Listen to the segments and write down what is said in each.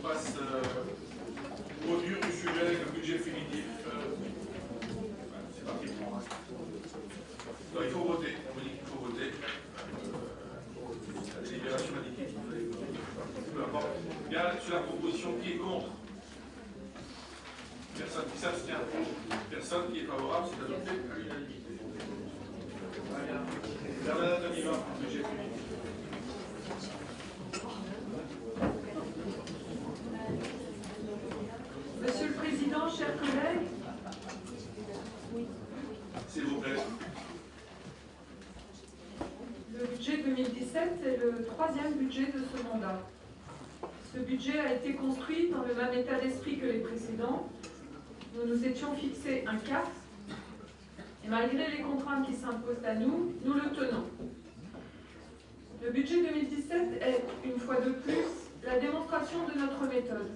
passe au dur du sujet avec le budget définitif. C'est parti pour moi. Il faut voter. On me dit qu'il faut voter. La délibération indiquée qu'il fallait voter. Peu importe. Bien, sur la proposition, qui est contre? Personne qui s'abstient. Personne qui est favorable, c'est adopté à l'unanimité. Bernadette Damiva, budget définitif. Monsieur le Président, chers collègues, S'il vous plaît. le budget 2017 est le troisième budget de ce mandat. Ce budget a été construit dans le même état d'esprit que les précédents. Nous nous étions fixés un cap, et malgré les contraintes qui s'imposent à nous, nous le tenons. Le budget 2017 est, une fois de plus, la démonstration de notre méthode.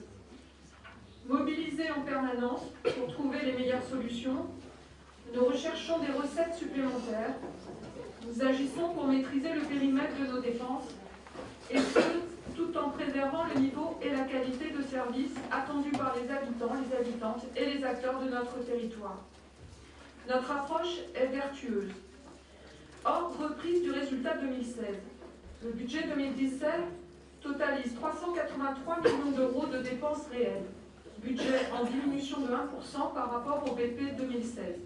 Mobilisés en permanence pour trouver les meilleures solutions, nous recherchons des recettes supplémentaires, nous agissons pour maîtriser le périmètre de nos dépenses, et ce, tout en préservant le niveau et la qualité de service attendus par les habitants, les habitantes et les acteurs de notre territoire. Notre approche est vertueuse. Hors reprise du résultat 2016, le budget 2017 totalise 383 millions d'euros de dépenses réelles, budget en diminution de 1% par rapport au BP 2016.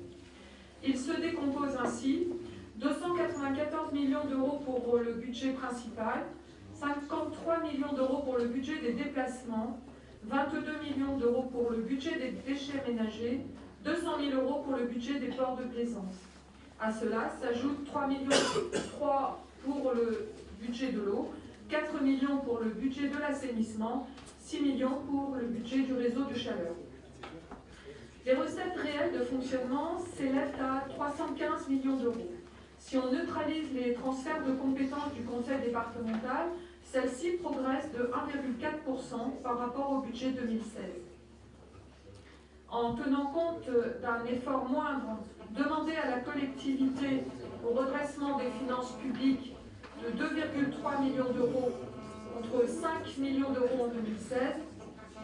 Il se décompose ainsi 294 millions d'euros pour le budget principal, 53 millions d'euros pour le budget des déplacements, 22 millions d'euros pour le budget des déchets ménagers, 200 000 euros pour le budget des ports de plaisance. À cela s'ajoutent 3 millions pour le budget de l'eau, 4 millions pour le budget de l'assainissement, 6 millions pour le budget du réseau de chaleur. Les recettes réelles de fonctionnement s'élèvent à 315 millions d'euros. Si on neutralise les transferts de compétences du Conseil départemental, celle-ci progresse de 1,4% par rapport au budget 2016. En tenant compte d'un effort moindre demandé à la collectivité au redressement des finances publiques de 2,3 millions d'euros contre 5 millions d'euros en 2016,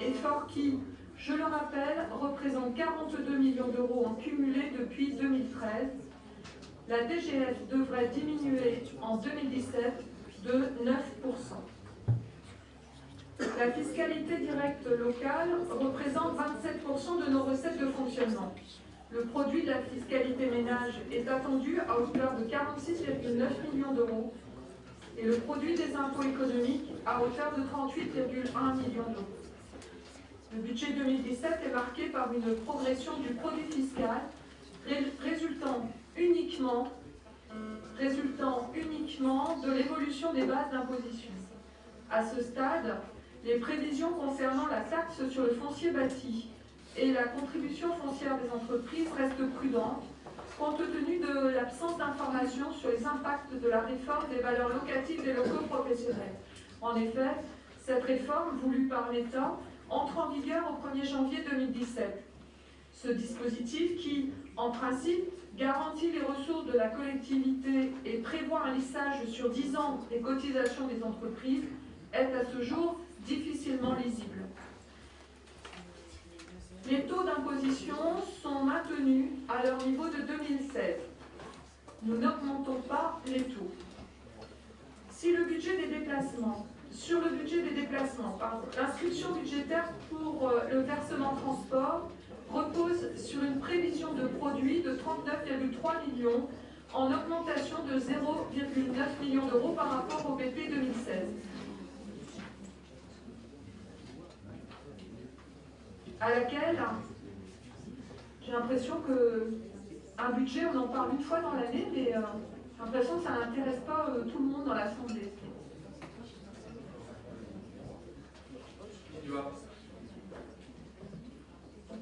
effort qui, je le rappelle, représente 42 millions d'euros en cumulé depuis 2013. La DGF devrait diminuer en 2017 de 9%. La fiscalité directe locale représente 27% de nos recettes de fonctionnement. Le produit de la fiscalité ménage est attendu à hauteur de 46,9 millions d'euros et le produit des impôts économiques à hauteur de 38,1 millions d'euros. Le budget 2017 est marqué par une progression du produit fiscal résultant uniquement de l'évolution des bases d'imposition. À ce stade, les prévisions concernant la taxe sur le foncier bâti et la contribution foncière des entreprises restent prudentes, compte tenu de l'absence d'informations sur les impacts de la réforme des valeurs locatives des locaux professionnels. En effet, cette réforme voulue par l'État entre en vigueur au 1er janvier 2017. Ce dispositif qui, en principe, garantit les ressources de la collectivité et prévoit un lissage sur 10 ans des cotisations des entreprises, est à ce jour difficilement lisible. Les taux d'imposition sont maintenus à leur niveau de 2016. Nous n'augmentons pas les taux. Sur le budget des déplacements, l'inscription budgétaire pour le versement transport repose sur une prévision de produit de 39,3 millions en augmentation de 0,9 millions d'euros par rapport au BP 2016. À laquelle j'ai l'impression qu'un budget, on en parle une fois dans l'année, mais j'ai l'impression que ça n'intéresse pas tout le monde dans l'Assemblée.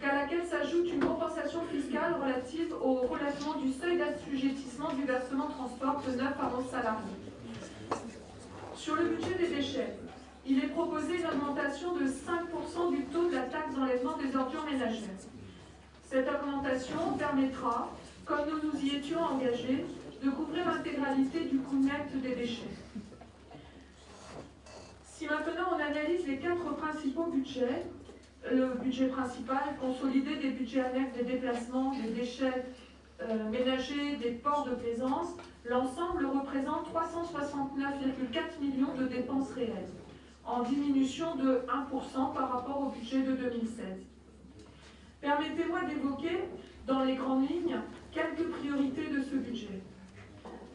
À laquelle s'ajoute une compensation fiscale relative au relèvement du seuil d'assujettissement du versement transport de 9 à 11 salariés. Sur le budget des déchets, il est proposé une augmentation de 5% du taux de la taxe d'enlèvement des ordures ménagères. Cette augmentation permettra, comme nous nous y étions engagés, de couvrir l'intégralité du coût net des déchets. Si maintenant on analyse les 4 principaux budgets, le budget principal, consolidé des budgets annexes des déplacements, des déchets ménagers, des ports de plaisance, l'ensemble représente 369,4 millions de dépenses réelles, en diminution de 1% par rapport au budget de 2016. Permettez-moi d'évoquer, dans les grandes lignes, quelques priorités de ce budget.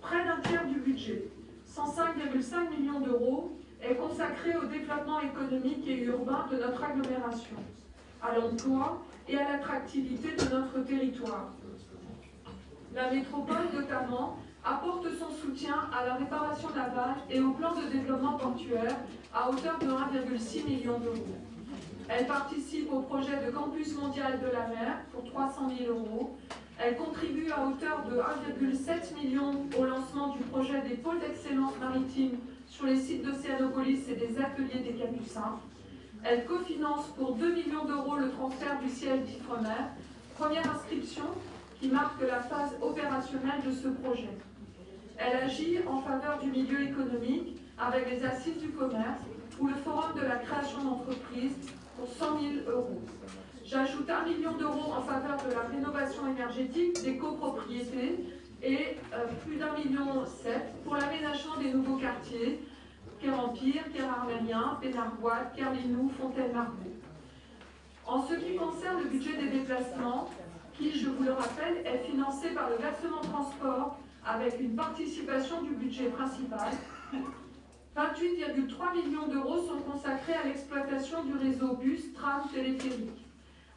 Près d'un tiers du budget, 105,5 millions d'euros, est consacré au développement économique et urbain de notre agglomération, à l'emploi et à l'attractivité de notre territoire. La métropole, notamment, apporte son soutien à la réparation navale et au plan de développement portuaire à hauteur de 1,6 million d'euros. Elle participe au projet de campus mondial de la mer pour 300 000 euros. Elle contribue à hauteur de 1,7 million au lancement du projet des pôles d'excellence maritime sur les sites d'Océanopolis et des ateliers des Capucins. Elle cofinance pour 2 millions d'euros le transfert du siège d'Ifremer, première inscription qui marque la phase opérationnelle de ce projet. Elle agit en faveur du milieu économique avec les assises du commerce ou le forum de la création d'entreprises pour 100 000 euros. J'ajoute 1 million d'euros en faveur de la rénovation énergétique des copropriétés et plus d'1,7 million pour l'aménagement des nouveaux quartiers, Quai-Empire, Quai-Armérien, Pénarbois, Kerlinou, Fontaine-Margot. En ce qui concerne le budget des déplacements, qui, je vous le rappelle, est financé par le versement transport avec une participation du budget principal, 28,3 millions d'euros sont consacrés à l'exploitation du réseau bus, tram, téléphérique.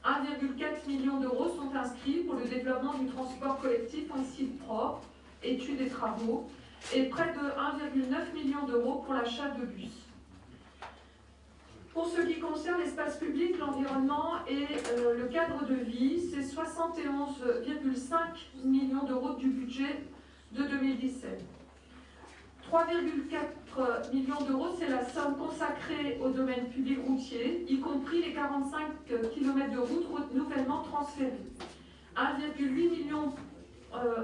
1,4 million d'euros sont inscrits pour le développement du transport collectif en site propre, études et travaux, et près de 1,9 million d'euros pour l'achat de bus. Pour ce qui concerne l'espace public, l'environnement et le cadre de vie, c'est 71,5 millions d'euros du budget de 2017. 3,4 millions d'euros, c'est la somme consacrée au domaine public routier, y compris les 45 km de route nouvellement transférés. 1,8 million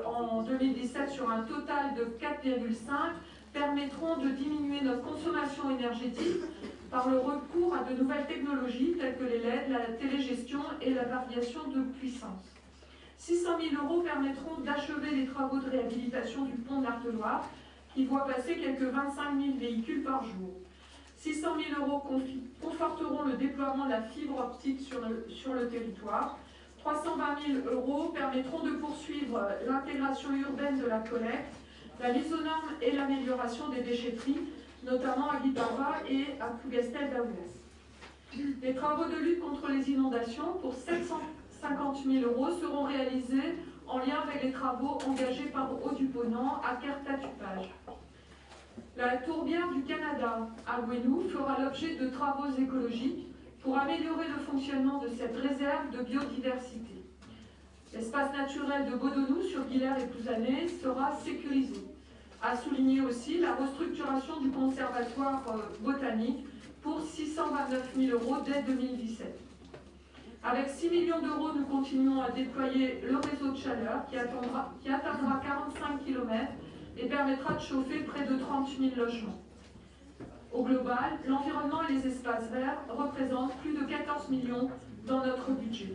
en 2017 sur un total de 4,5 permettront de diminuer notre consommation énergétique par le recours à de nouvelles technologies telles que les LED, la télégestion et la variation de puissance. 600 000 euros permettront d'achever les travaux de réhabilitation du pont de l'Arteloire qui voit passer quelques 25 000 véhicules par jour. 600 000 euros conforteront le déploiement de la fibre optique sur le territoire. 320 000 euros permettront de poursuivre l'intégration urbaine de la collecte, la mise aux normes et l'amélioration des déchetteries, notamment à Guipava et à Plougastel-Daoulas. Les travaux de lutte contre les inondations pour 750 000 euros seront réalisés en lien avec les travaux engagés par Eau du Ponant à Kertatupage. La tourbière du Canada à Gouenou fera l'objet de travaux écologiques pour améliorer le fonctionnement de cette réserve de biodiversité. L'espace naturel de Bodonou sur Guillers et Plouzané sera sécurisé. À souligner aussi la restructuration du conservatoire botanique pour 629 000 euros dès 2017. Avec 6 millions d'euros, nous continuons à déployer le réseau de chaleur qui atteindra 45 km et permettra de chauffer près de 30 000 logements. Au global, l'environnement et les espaces verts représentent plus de 14 millions dans notre budget.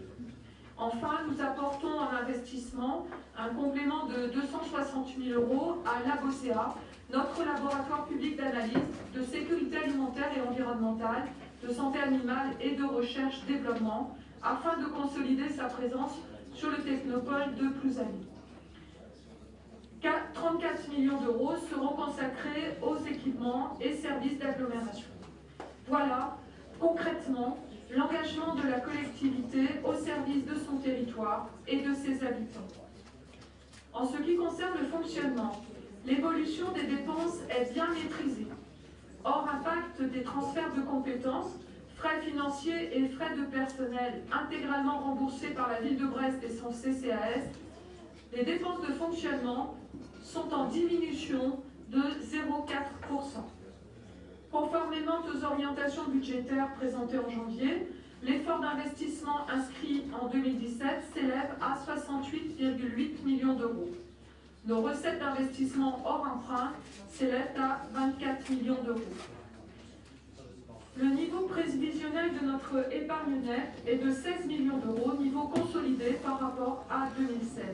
Enfin, nous apportons en investissement un complément de 260 000 euros à l'ABOCEA, notre laboratoire public d'analyse de sécurité alimentaire et environnementale, de santé animale et de recherche-développement, afin de consolider sa présence sur le technopole de Plouzané. 34 millions d'euros seront consacrés aux équipements et services d'agglomération. Voilà, concrètement, l'engagement de la collectivité au service de son territoire et de ses habitants. En ce qui concerne le fonctionnement, l'évolution des dépenses est bien maîtrisée. Hors impact des transferts de compétences, frais financiers et frais de personnel intégralement remboursés par la ville de Brest et son CCAS, les dépenses de fonctionnement sont en diminution de 0,4%. Conformément aux orientations budgétaires présentées en janvier, l'effort d'investissement inscrit en 2017 s'élève à 68,8 millions d'euros. Nos recettes d'investissement hors emprunt s'élèvent à 24 millions d'euros. Le niveau prévisionnel de notre épargne nette est de 16 millions d'euros, niveau consolidé par rapport à 2016.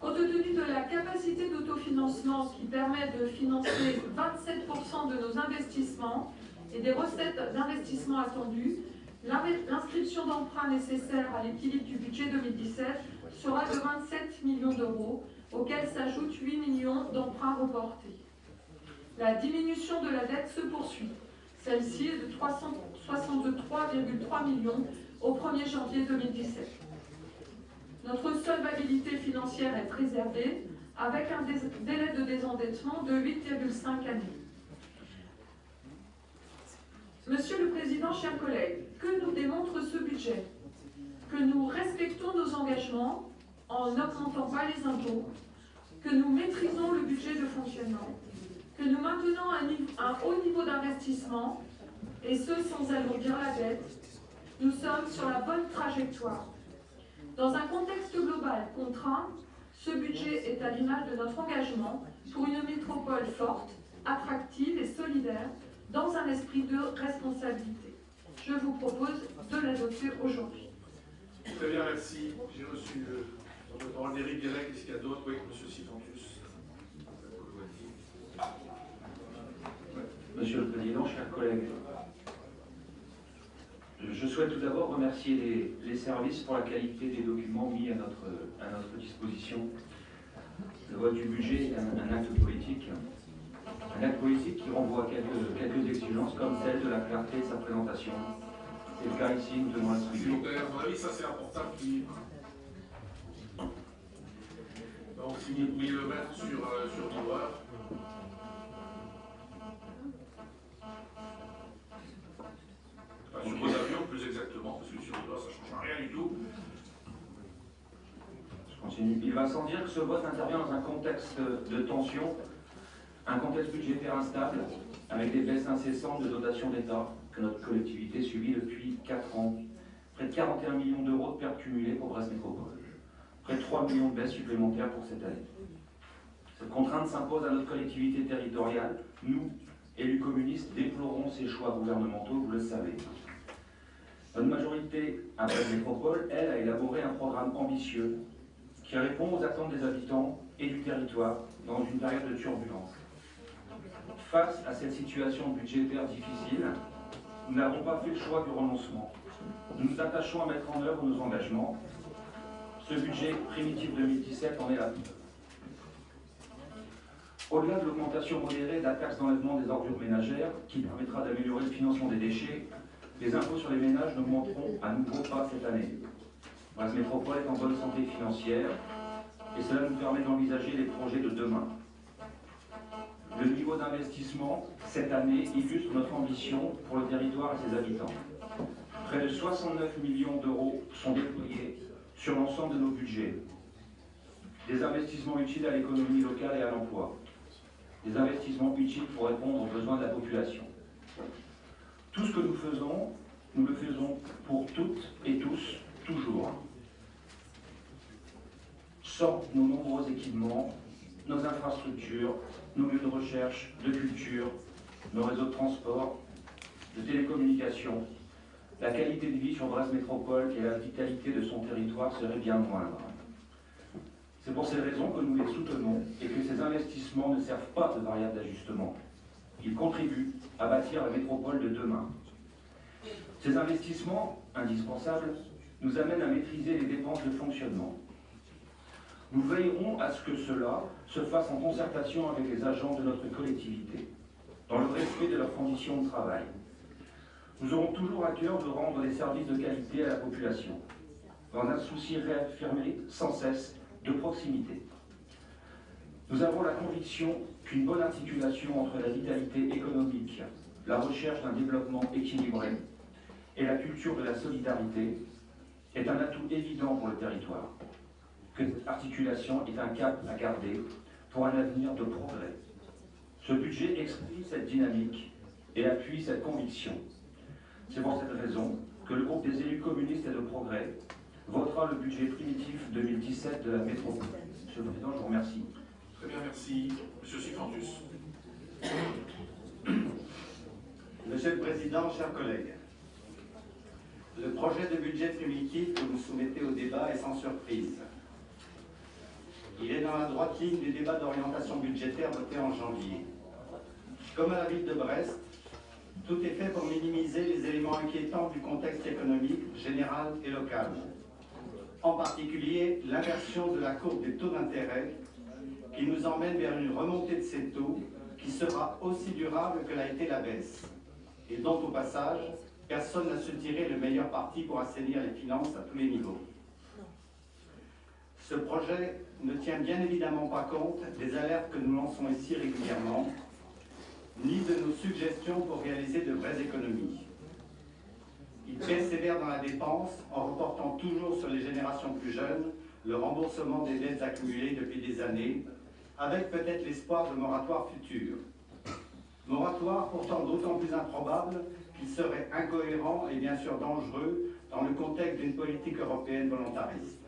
Compte tenu de la capacité d'autofinancement qui permet de financer 27% de nos investissements et des recettes d'investissement attendues, l'inscription d'emprunts nécessaire à l'équilibre du budget 2017 sera de 27 millions d'euros, auxquels s'ajoutent 8 millions d'emprunts reportés. La diminution de la dette se poursuit. Celle-ci est de 363,3 millions au 1er janvier 2017. Notre solvabilité financière est préservée avec un délai de désendettement de 8,5 années. Monsieur le Président, chers collègues, que nous démontre ce budget? Que nous respectons nos engagements en n'augmentant pas les impôts, que nous maîtrisons le budget de fonctionnement, que nous maintenons un haut niveau d'investissement, et ce sans alourdir la dette. Nous sommes sur la bonne trajectoire. Dans un contexte global contraint, ce budget est à l'image de notre engagement pour une métropole forte, attractive et solidaire, dans un esprit de responsabilité. Je vous propose de l'adopter aujourd'hui. Très bien, merci. J'ai reçu le parole d'Éric Guélec. Est-ce qu'il y a d'autres? Oui, M. Sifantus. Monsieur le Président, chers collègues, je souhaite tout d'abord remercier les services pour la qualité des documents mis à notre disposition. Le vote du budget est un acte politique qui renvoie à quelques exigences comme celle de la clarté de sa présentation. C'est le cas ici, nous devons la S'il vous plaît, à mon avis, ça c'est important. Donc, si vous pouviez le mettre sur l'ouvreur. Enfin, sur vos avions, plus exactement, parce que sur l'ouvreur, ça ne change rien du tout. Je continue. Il va sans dire que ce vote intervient dans un contexte de tension, un contexte budgétaire instable, avec des baisses incessantes de dotation d'État que notre collectivité subit depuis 4 ans. Près de 41 millions d'euros de pertes cumulées pour Brest Métropole. Près de 3 millions de baisses supplémentaires pour cette année. Cette contrainte s'impose à notre collectivité territoriale. Nous, élus communistes, déplorons ces choix gouvernementaux, vous le savez. Notre majorité à Brest Métropole, elle, a élaboré un programme ambitieux qui répond aux attentes des habitants et du territoire dans une période de turbulence. Face à cette situation budgétaire difficile, nous n'avons pas fait le choix du renoncement. Nous nous attachons à mettre en œuvre nos engagements. Ce budget primitif 2017 en est la preuve. Au-delà de l'augmentation modérée de la taxe d'enlèvement des ordures ménagères, qui permettra d'améliorer le financement des déchets, les impôts sur les ménages n'augmenteront à nouveau pas cette année. Brest Métropole est en bonne santé financière et cela nous permet d'envisager les projets de demain. Le niveau d'investissement cette année illustre notre ambition pour le territoire et ses habitants. Près de 69 millions d'euros sont déployés sur l'ensemble de nos budgets. Des investissements utiles à l'économie locale et à l'emploi. Des investissements utiles pour répondre aux besoins de la population. Tout ce que nous le faisons pour toutes et tous, toujours. Sans nos nombreux équipements, nos infrastructures, nos lieux de recherche, de culture, nos réseaux de transport, de télécommunications, la qualité de vie sur Brest Métropole et la vitalité de son territoire serait bien moindre. C'est pour ces raisons que nous les soutenons et que ces investissements ne servent pas de variable d'ajustement. Ils contribuent à bâtir la métropole de demain. Ces investissements, indispensables, nous amènent à maîtriser les dépenses de fonctionnement. Nous veillerons à ce que cela se fasse en concertation avec les agents de notre collectivité, dans le respect de leurs conditions de travail. Nous aurons toujours à cœur de rendre des services de qualité à la population, dans un souci réaffirmé sans cesse de proximité. Nous avons la conviction qu'une bonne articulation entre la vitalité économique, la recherche d'un développement équilibré et la culture de la solidarité est un atout évident pour le territoire. Que cette articulation est un cap à garder pour un avenir de progrès. Ce budget exprime cette dynamique et appuie cette conviction. C'est pour cette raison que le groupe des élus communistes et de progrès votera le budget primitif 2017 de la métropole. Monsieur le Président, je vous remercie. Très bien, merci. Monsieur Sifantus. Monsieur le Président, chers collègues, le projet de budget primitif que vous soumettez au débat est sans surprise. Il est dans la droite ligne du débat d'orientation budgétaire voté en janvier. Comme à la ville de Brest, tout est fait pour minimiser les éléments inquiétants du contexte économique général et local. En particulier, l'inversion de la courbe des taux d'intérêt qui nous emmène vers une remontée de ces taux qui sera aussi durable que l'a été la baisse et dont, au passage, personne n'a su tirer le meilleur parti pour assainir les finances à tous les niveaux. Ce projet ne tient bien évidemment pas compte des alertes que nous lançons ici régulièrement, ni de nos suggestions pour réaliser de vraies économies. Il persévère dans la dépense en reportant toujours sur les générations plus jeunes le remboursement des dettes accumulées depuis des années, avec peut-être l'espoir de moratoires futurs. Moratoire pourtant d'autant plus improbable qu'il serait incohérent et bien sûr dangereux dans le contexte d'une politique européenne volontariste.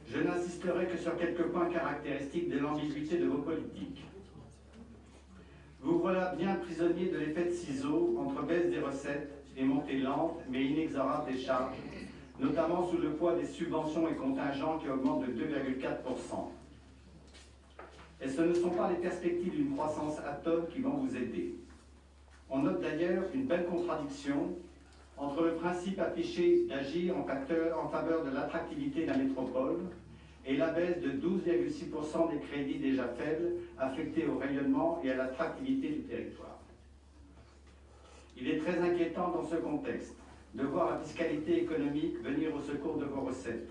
Je n'insisterai que sur quelques points caractéristiques de l'ambiguïté de vos politiques. Vous voilà bien prisonnier de l'effet de ciseaux entre baisse des recettes et montée lente mais inexorable des charges, notamment sous le poids des subventions et contingents qui augmentent de 2,4%. Et ce ne sont pas les perspectives d'une croissance atone qui vont vous aider. On note d'ailleurs une belle contradiction entre le principe affiché d'agir en faveur de l'attractivité de la métropole et la baisse de 12,6% des crédits déjà faibles affectés au rayonnement et à l'attractivité du territoire. Il est très inquiétant dans ce contexte de voir la fiscalité économique venir au secours de vos recettes.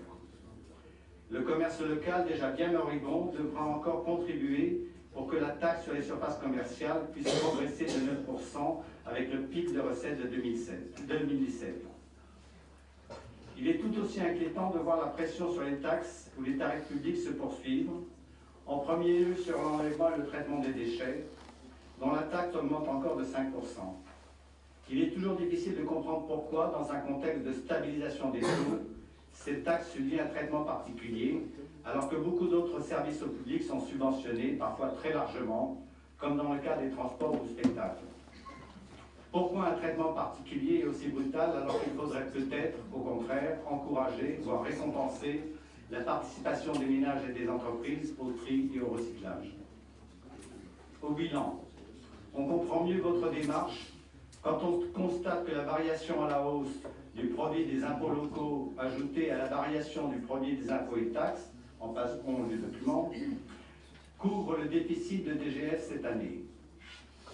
Le commerce local, déjà bien moribond, devra encore contribuer pour que la taxe sur les surfaces commerciales puisse progresser de 9% avec le pic de recettes de 2017. Il est tout aussi inquiétant de voir la pression sur les taxes ou les tarifs publics se poursuivre, en premier lieu sur l'enlèvement et le traitement des déchets, dont la taxe augmente encore de 5%. Il est toujours difficile de comprendre pourquoi, dans un contexte de stabilisation des taux, cette taxe subit un traitement particulier, alors que beaucoup d'autres services au public sont subventionnés, parfois très largement, comme dans le cas des transports ou du spectacle. Pourquoi un traitement particulier et aussi brutal, alors qu'il faudrait peut-être, au contraire, encourager, voire récompenser la participation des ménages et des entreprises au tri et au recyclage? Au bilan, on comprend mieux votre démarche quand on constate que la variation à la hausse du produit des impôts locaux ajoutée à la variation du produit des impôts et taxes, en page 11 du document, couvre le déficit de DGF cette année.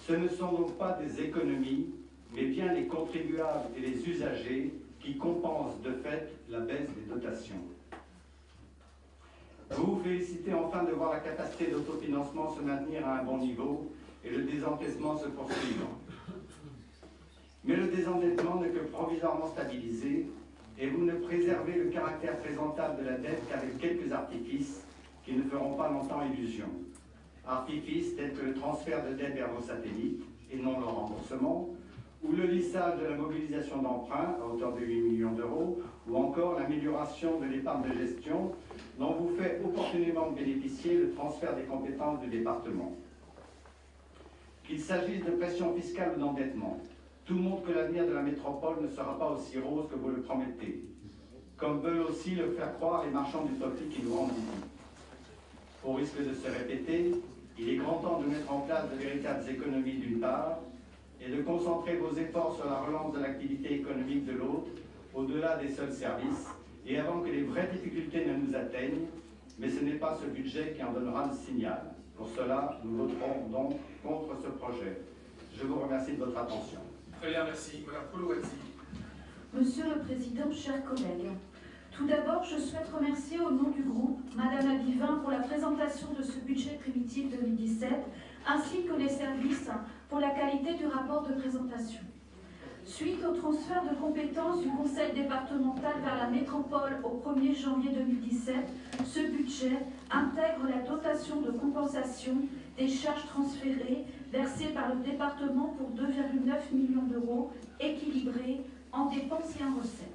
Ce ne sont donc pas des économies, mais bien les contribuables et les usagers qui compensent de fait la baisse des dotations. Vous vous félicitez enfin de voir la capacité d'autofinancement se maintenir à un bon niveau et le désendettement se poursuivre. Mais le désendettement n'est que provisoirement stabilisé et vous ne préservez le caractère présentable de la dette qu'avec quelques artifices qui ne feront pas longtemps illusion. Artifices tels que le transfert de dette vers vos satellites et non leur remboursement, ou le lissage de la mobilisation d'emprunts à hauteur de 8 millions d'euros, ou encore l'amélioration de l'épargne de gestion dont vous fait opportunément bénéficier le transfert des compétences du département. Qu'il s'agisse de pression fiscale ou d'endettement, tout montre que l'avenir de la métropole ne sera pas aussi rose que vous le promettez, comme veulent aussi le faire croire les marchands d'utopie qui nous rendent visite. Au risque de se répéter, il est grand temps de mettre en place de véritables économies d'une part, et de concentrer vos efforts sur la relance de l'activité économique de l'autre, au-delà des seuls services, et avant que les vraies difficultés ne nous atteignent, mais ce n'est pas ce budget qui en donnera le signal. Pour cela, nous voterons donc contre ce projet. Je vous remercie de votre attention. Très bien, merci. Madame Colouazzi. Monsieur le Président, chers collègues, tout d'abord, je souhaite remercier au nom du groupe Madame Abivin pour la présentation de ce budget primitif 2017, ainsi que les services pour la qualité du rapport de présentation. Suite au transfert de compétences du Conseil départemental vers la métropole au 1er janvier 2017, ce budget intègre la dotation de compensation des charges transférées versées par le département pour 2,9 millions d'euros, équilibrés en dépenses et en recettes.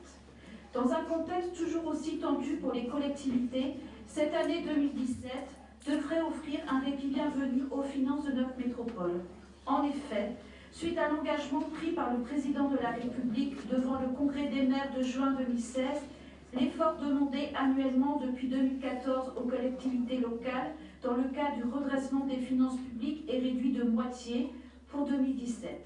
Dans un contexte toujours aussi tendu pour les collectivités, cette année 2017 devrait offrir un répit bienvenu aux finances de notre métropole. En effet, Suite à l'engagement pris par le président de la République devant le Congrès des maires de juin 2016, l'effort demandé annuellement depuis 2014 aux collectivités locales dans le cadre du redressement des finances publiques est réduit de moitié pour 2017.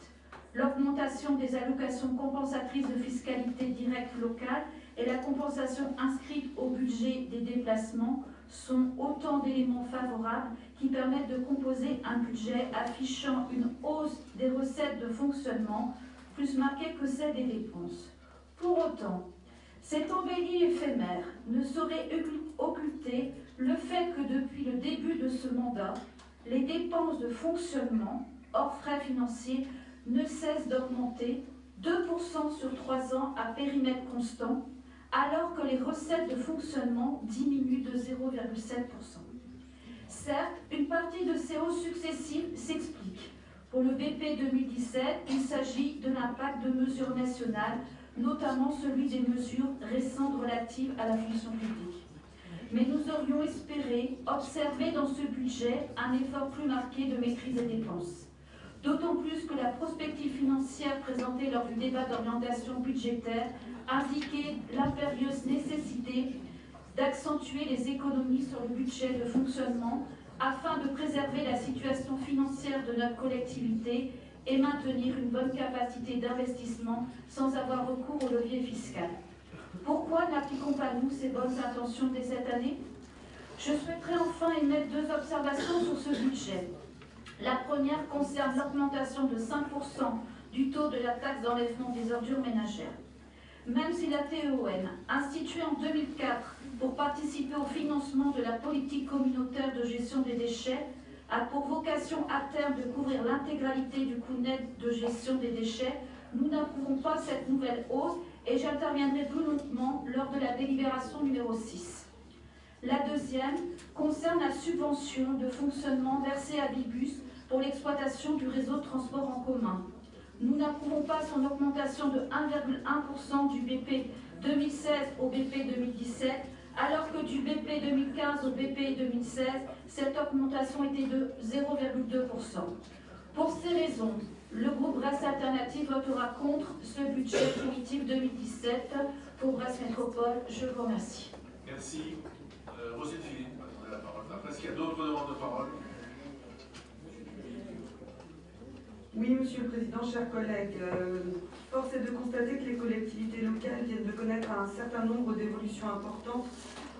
L'augmentation des allocations compensatrices de fiscalité directe locale et la compensation inscrite au budget des déplacements sont autant d'éléments favorables qui permettent de composer un budget affichant une hausse des recettes de fonctionnement plus marquée que celle des dépenses. Pour autant, cette embellie éphémère ne saurait occulter le fait que depuis le début de ce mandat, les dépenses de fonctionnement, hors frais financiers, ne cessent d'augmenter 2% sur 3 ans à périmètre constant, alors que les recettes de fonctionnement diminuent de 0,7%. Certes, une partie de ces hausses successives s'explique. Pour le BP 2017, il s'agit de l'impact de mesures nationales, notamment celui des mesures récentes relatives à la fonction publique. Mais nous aurions espéré observer dans ce budget un effort plus marqué de maîtrise des dépenses. D'autant plus que la prospective financière présentée lors du débat d'orientation budgétaire indiquait l'impérieuse nécessité d'accentuer les économies sur le budget de fonctionnement afin de préserver la situation financière de notre collectivité et maintenir une bonne capacité d'investissement sans avoir recours au levier fiscal. Pourquoi n'appliquons pas nous ces bonnes intentions dès cette année? Je souhaiterais enfin émettre 2 observations sur ce budget. La première concerne l'augmentation de 5% du taux de la taxe d'enlèvement des ordures ménagères. Même si la TEOM, instituée en 2004 pour participer au financement de la politique communautaire de gestion des déchets, a pour vocation à terme de couvrir l'intégralité du coût net de gestion des déchets, nous n'approuvons pas cette nouvelle hausse et j'interviendrai plus longuement lors de la délibération numéro 6. La deuxième concerne la subvention de fonctionnement versée à Bibus pour l'exploitation du réseau de transport en commun. Nous n'approuvons pas son augmentation de 1,1% du BP 2016 au BP 2017, alors que du BP 2015 au BP 2016, cette augmentation était de 0,2%. Pour ces raisons, le groupe Brest Alternative votera contre ce budget primitif 2017 pour Brest Métropole. Je vous remercie. Merci. Roselyne Philippe, vous avez la parole. Après, est-ce qu'il y a d'autres demandes de parole? Oui, Monsieur le Président, chers collègues, force est de constater que les collectivités locales viennent de connaître un certain nombre d'évolutions importantes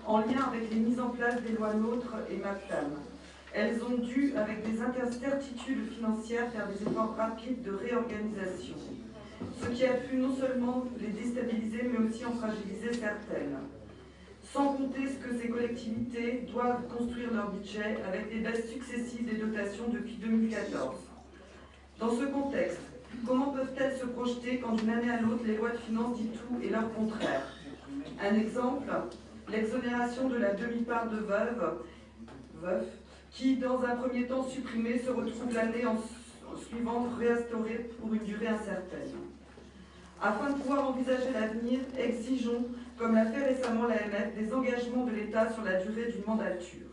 en lien avec les mises en place des lois NOTRe et MAPTAM. Elles ont dû, avec des incertitudes financières, faire des efforts rapides de réorganisation, ce qui a pu non seulement les déstabiliser, mais aussi en fragiliser certaines. Sans compter ce que ces collectivités doivent construire leur budget avec des baisses successives des dotations depuis 2014. Dans ce contexte, comment peuvent-elles se projeter quand d'une année à l'autre les lois de finances disent tout et leur contraire? Un exemple, l'exonération de la demi-part de veuf, qui dans un premier temps supprimée se retrouve l'année suivante réinstaurée pour une durée incertaine. Afin de pouvoir envisager l'avenir, exigeons, comme l'a fait récemment l'AMF, des engagements de l'État sur la durée d'une mandature.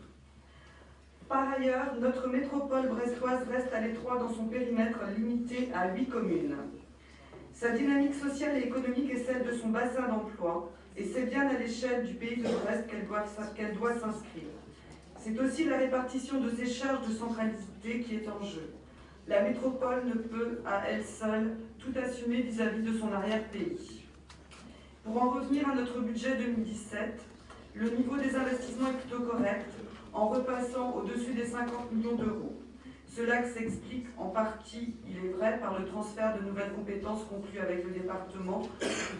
Par ailleurs, notre métropole brestoise reste à l'étroit dans son périmètre limité à 8 communes. Sa dynamique sociale et économique est celle de son bassin d'emploi, et c'est bien à l'échelle du pays de Brest qu'elle doit s'inscrire. C'est aussi la répartition de ses charges de centralité qui est en jeu. La métropole ne peut, à elle seule, tout assumer vis-à-vis de son arrière-pays. Pour en revenir à notre budget 2017, le niveau des investissements est plutôt correct, en repassant au-dessus des 50 millions d'euros. Cela s'explique en partie, il est vrai, par le transfert de nouvelles compétences conclues avec le département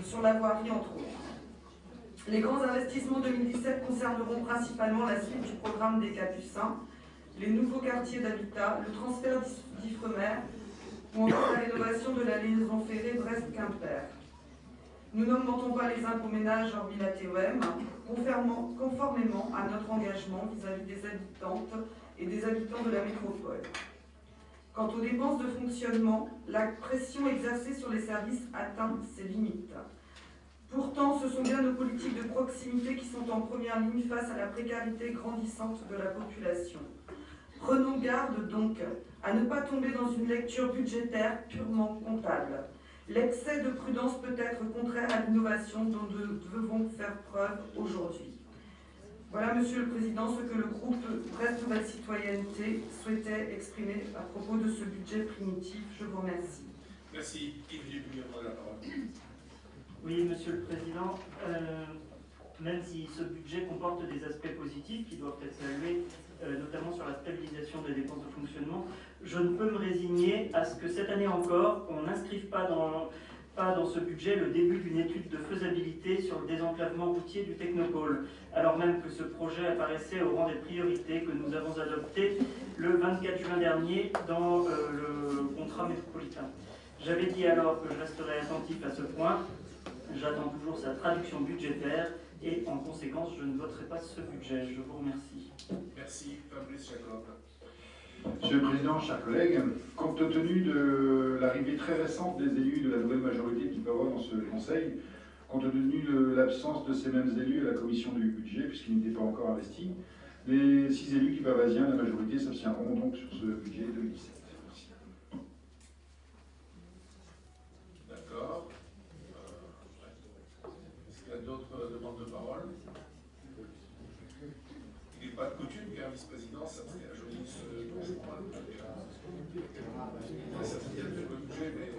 sur la voirie, entre autres. Les grands investissements 2017 concerneront principalement la suite du programme des Capucins, les nouveaux quartiers d'habitat, le transfert d'Ifremer ou encore la rénovation de la liaison ferrée Brest-Quimper. Nous n'augmentons pas les impôts ménages hormis la TEOM, conformément à notre engagement vis-à-vis des habitantes et des habitants de la métropole. Quant aux dépenses de fonctionnement, la pression exercée sur les services atteint ses limites. Pourtant, ce sont bien nos politiques de proximité qui sont en première ligne face à la précarité grandissante de la population. Prenons garde donc à ne pas tomber dans une lecture budgétaire purement comptable. L'excès de prudence peut être contraire à l'innovation dont nous devons faire preuve aujourd'hui. Voilà, Monsieur le Président, ce que le groupe Brest Nouvelle Citoyenneté souhaitait exprimer à propos de ce budget primitif. Je vous remercie. Merci. Yves Dupuy, la parole. Oui, Monsieur le Président, même si ce budget comporte des aspects positifs qui doivent être salués, notamment sur la stabilisation des dépenses de fonctionnement, je ne peux me résigner à ce que cette année encore, on n'inscrive pas dans ce budget le début d'une étude de faisabilité sur le désenclavement routier du Technopôle, alors même que ce projet apparaissait au rang des priorités que nous avons adoptées le 24 juin dernier dans le contrat métropolitain. J'avais dit alors que je resterais attentif à ce point. J'attends toujours sa traduction budgétaire et en conséquence, je ne voterai pas ce budget. Je vous remercie. Merci. Fabrice Jacob. Monsieur le Président, chers collègues, compte tenu de l'arrivée très récente des élus de la nouvelle majorité qu'il peut y avoir dans ce Conseil, compte tenu de l'absence de ces mêmes élus à la commission du budget, puisqu'ils n'étaient pas encore investis, les 6 élus qui bavaisiens, la majorité, s'abstiendront donc sur ce budget 2017. Merci. D'accord. Est-ce qu'il y a d'autres demandes de parole? Il n'est pas de coutume qu'un vice-président s'ajournisse toujours. Ça s'abstient sur le budget, mais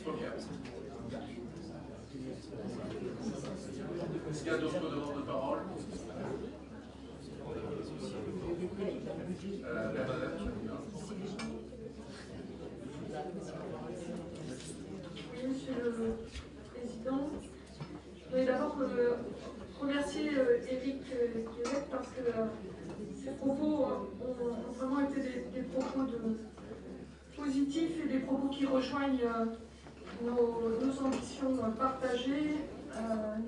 première. Est-ce qu'il y a d'autres demandes de parole? Oui, Monsieur le Président. Je voudrais d'abord remercier Éric Guéret parce que ses propos ont vraiment été des propos positifs et des propos qui rejoignent nos ambitions partagées.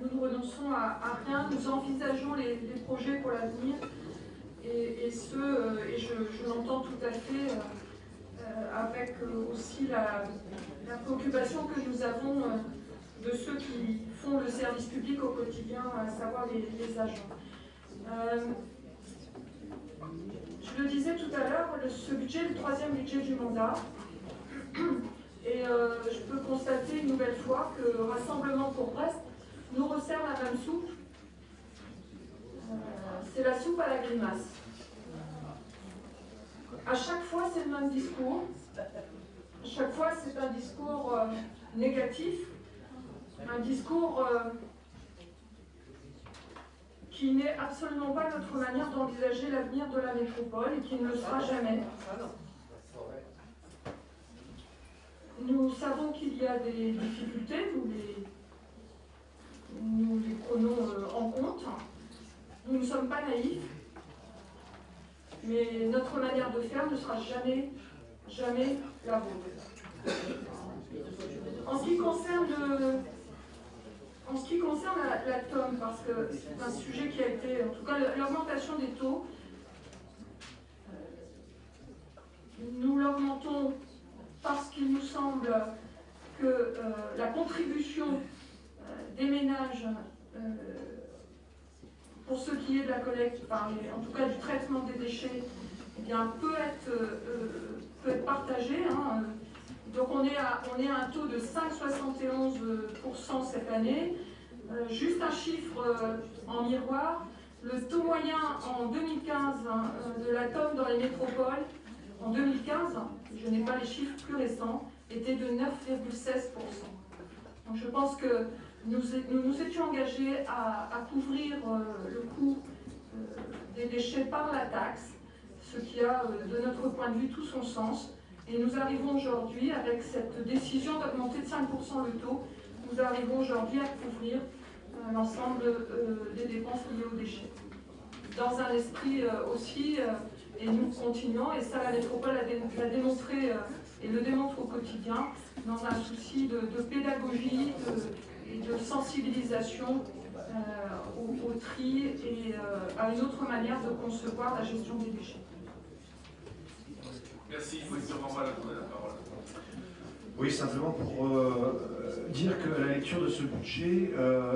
Nous ne renonçons à rien, nous envisageons les projets pour l'avenir et je l'entends tout à fait avec aussi la préoccupation que nous avons de ceux qui font le service public au quotidien, à savoir les agents. Je le disais tout à l'heure, ce budget est le 3e budget du mandat. Et je peux constater une nouvelle fois que Rassemblement pour Brest nous resserre la même soupe. C'est la soupe à la grimace. À chaque fois, c'est le même discours. À chaque fois, c'est un discours négatif. Un discours qui n'est absolument pas notre manière d'envisager l'avenir de la métropole et qui ne le sera jamais. Nous savons qu'il y a des difficultés, nous les prenons en compte. Nous ne sommes pas naïfs, mais notre manière de faire ne sera jamais la vôtre. En ce qui concerne la TOM, parce que c'est un sujet qui a été, en tout cas l'augmentation des taux, nous l'augmentons parce qu'il nous semble que la contribution des ménages, pour ce qui est de la collecte, en tout cas du traitement des déchets, eh bien, peut être partagée. Hein. Donc on est à un taux de 5,71% cette année. Juste un chiffre en miroir, le taux moyen en 2015 de la TOM dans les métropoles, en 2015, je n'ai pas les chiffres plus récents, était de 9,16%. Donc je pense que nous nous étions engagés à couvrir le coût des déchets par la taxe, ce qui a de notre point de vue tout son sens. Et nous arrivons aujourd'hui, avec cette décision d'augmenter de 5% le taux, nous arrivons aujourd'hui à couvrir l'ensemble des dépenses liées aux déchets. Dans un esprit aussi, et nous continuons, et ça la métropole l'a démontré et le démontre au quotidien, dans un souci de pédagogie et de sensibilisation au tri et à une autre manière de concevoir la gestion des déchets. Merci, il faut dire vraiment la parole. Oui, simplement pour dire que la lecture de ce budget,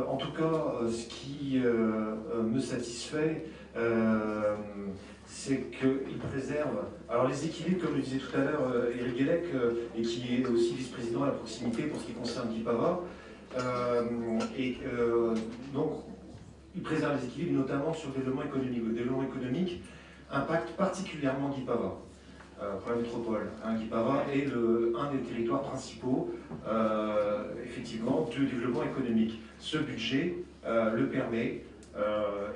en tout cas, ce qui me satisfait, c'est qu'il préserve, alors les équilibres, comme le disait tout à l'heure Éric Guélec, et qui est aussi vice-président à la proximité pour ce qui concerne Guy Pava, donc il préserve les équilibres notamment sur le développement économique. Le développement économique impacte particulièrement Guy Pava. Pour la métropole. Guy Pava est un des territoires principaux, effectivement, du développement économique. Ce budget le permet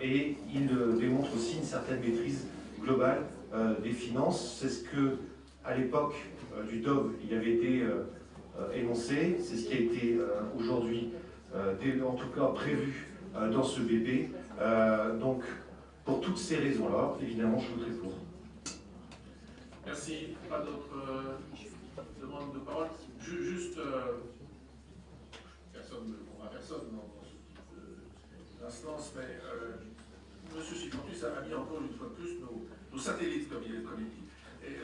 et il démontre aussi une certaine maîtrise globale des finances. C'est ce que, à l'époque du DOB, il avait été énoncé, c'est ce qui a été aujourd'hui, en tout cas, prévu dans ce BP. Donc, pour toutes ces raisons-là, évidemment, je voterai pour. Merci. Pas d'autres demandes de parole. Juste, personne ne comprend personne dans ce type d'instance, mais M. Sifantus a mis encore une fois de plus nos satellites, comme il dit. Et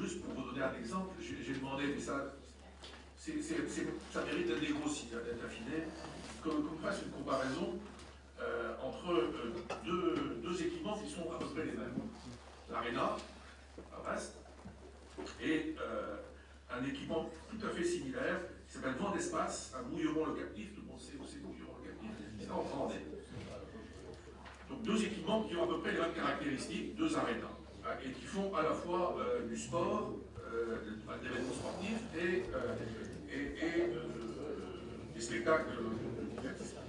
juste pour vous donner un exemple, j'ai demandé, mais ça mérite d'être dégrossi, d'être affiné, qu'on fasse une comparaison entre deux équipements qui sont à peu près les mêmes. L'Arena, à Brest, et un équipement tout à fait similaire qui s'appelle Vent d'Espace, à Bouilleron-le-Captif. Tout le monde sait où c'est Bouilleron-le-Captif, c'est en Vendée. Donc deux équipements qui ont à peu près les mêmes caractéristiques, deux arénas, et qui font à la fois du sport, des événements sportifs et des spectacles divertissants.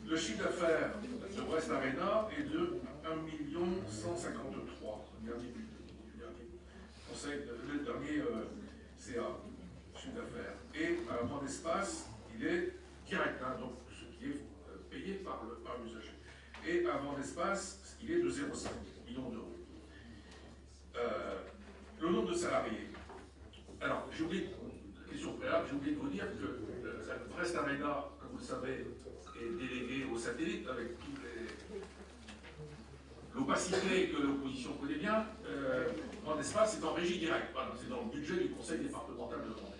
Le chiffre d'affaires de Brest Arena est de 1 153 000, le dernier CA, chiffre d'affaires. Et à Vent d'Espace, il est direct, donc ce qui est payé par l'usager. Et à Vent d'Espace, il est de 0,5 millions d'euros. Le nombre de salariés. Alors, j'ai oublié, question préalable, j'ai oublié de vous dire que Brest Arena, comme vous le savez, est délégué au satellite avec toutes l'opacité que l'opposition connaît bien. Vent d'Espace est en régie directe. Voilà, c'est dans le budget du conseil départemental de Vendée.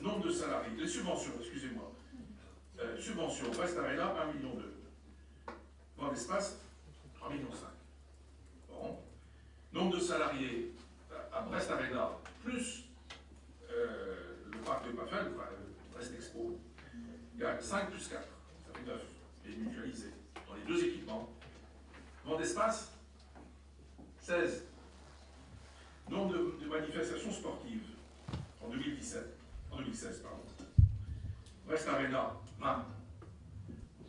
Nombre de salariés. Les subventions, excusez-moi. Subventions, Brest Arena, 1,2 million. Vent d'Espace, 3,5 millions. Bon. Nombre de salariés à Brest Arena, plus le parc de Pafel, enfin, Brest Expo, il y a 5 plus 4, ça fait 9, et mutualisé dans les deux équipements. Vent d'Espace, 16. Nombre de manifestations sportives en 2016, pardon. Brest Arena, 20.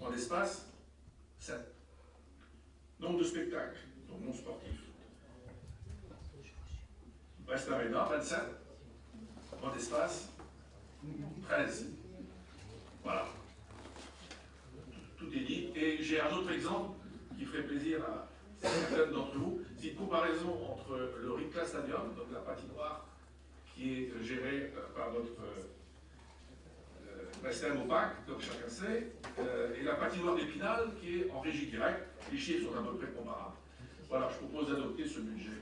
Vent d'Espace, 7. Nombre de spectacles, donc non sportifs. Brest Arena, 27. Vent d'Espace, 13. Voilà. Tout est dit. Et j'ai un autre exemple qui ferait plaisir à certains d'entre vous. C'est une comparaison entre le Ricla Stadium, donc la patinoire qui est gérée par notre Brestien opaque, comme chacun sait, et la patinoire d'Épinal qui est en régie directe. Les chiffres sont à peu près comparables. Voilà, je propose d'adopter ce budget.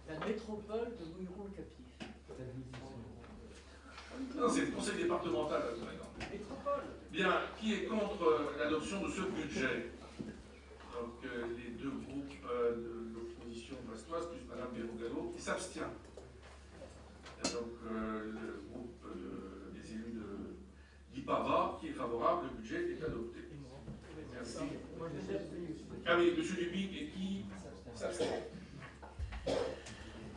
La métropole de Bouilleron-le-Captif. Non, c'est le conseil départemental, Métropole. Bien, qui est contre l'adoption de ce budget? Donc, les deux groupes de l'opposition brestoise, plus Mme Bérogallo, qui s'abstient. Donc, le groupe des élus de Guy-Pava, qui est favorable, le budget est adopté. Merci. Ah oui, M. Dubic et qui s'abstient.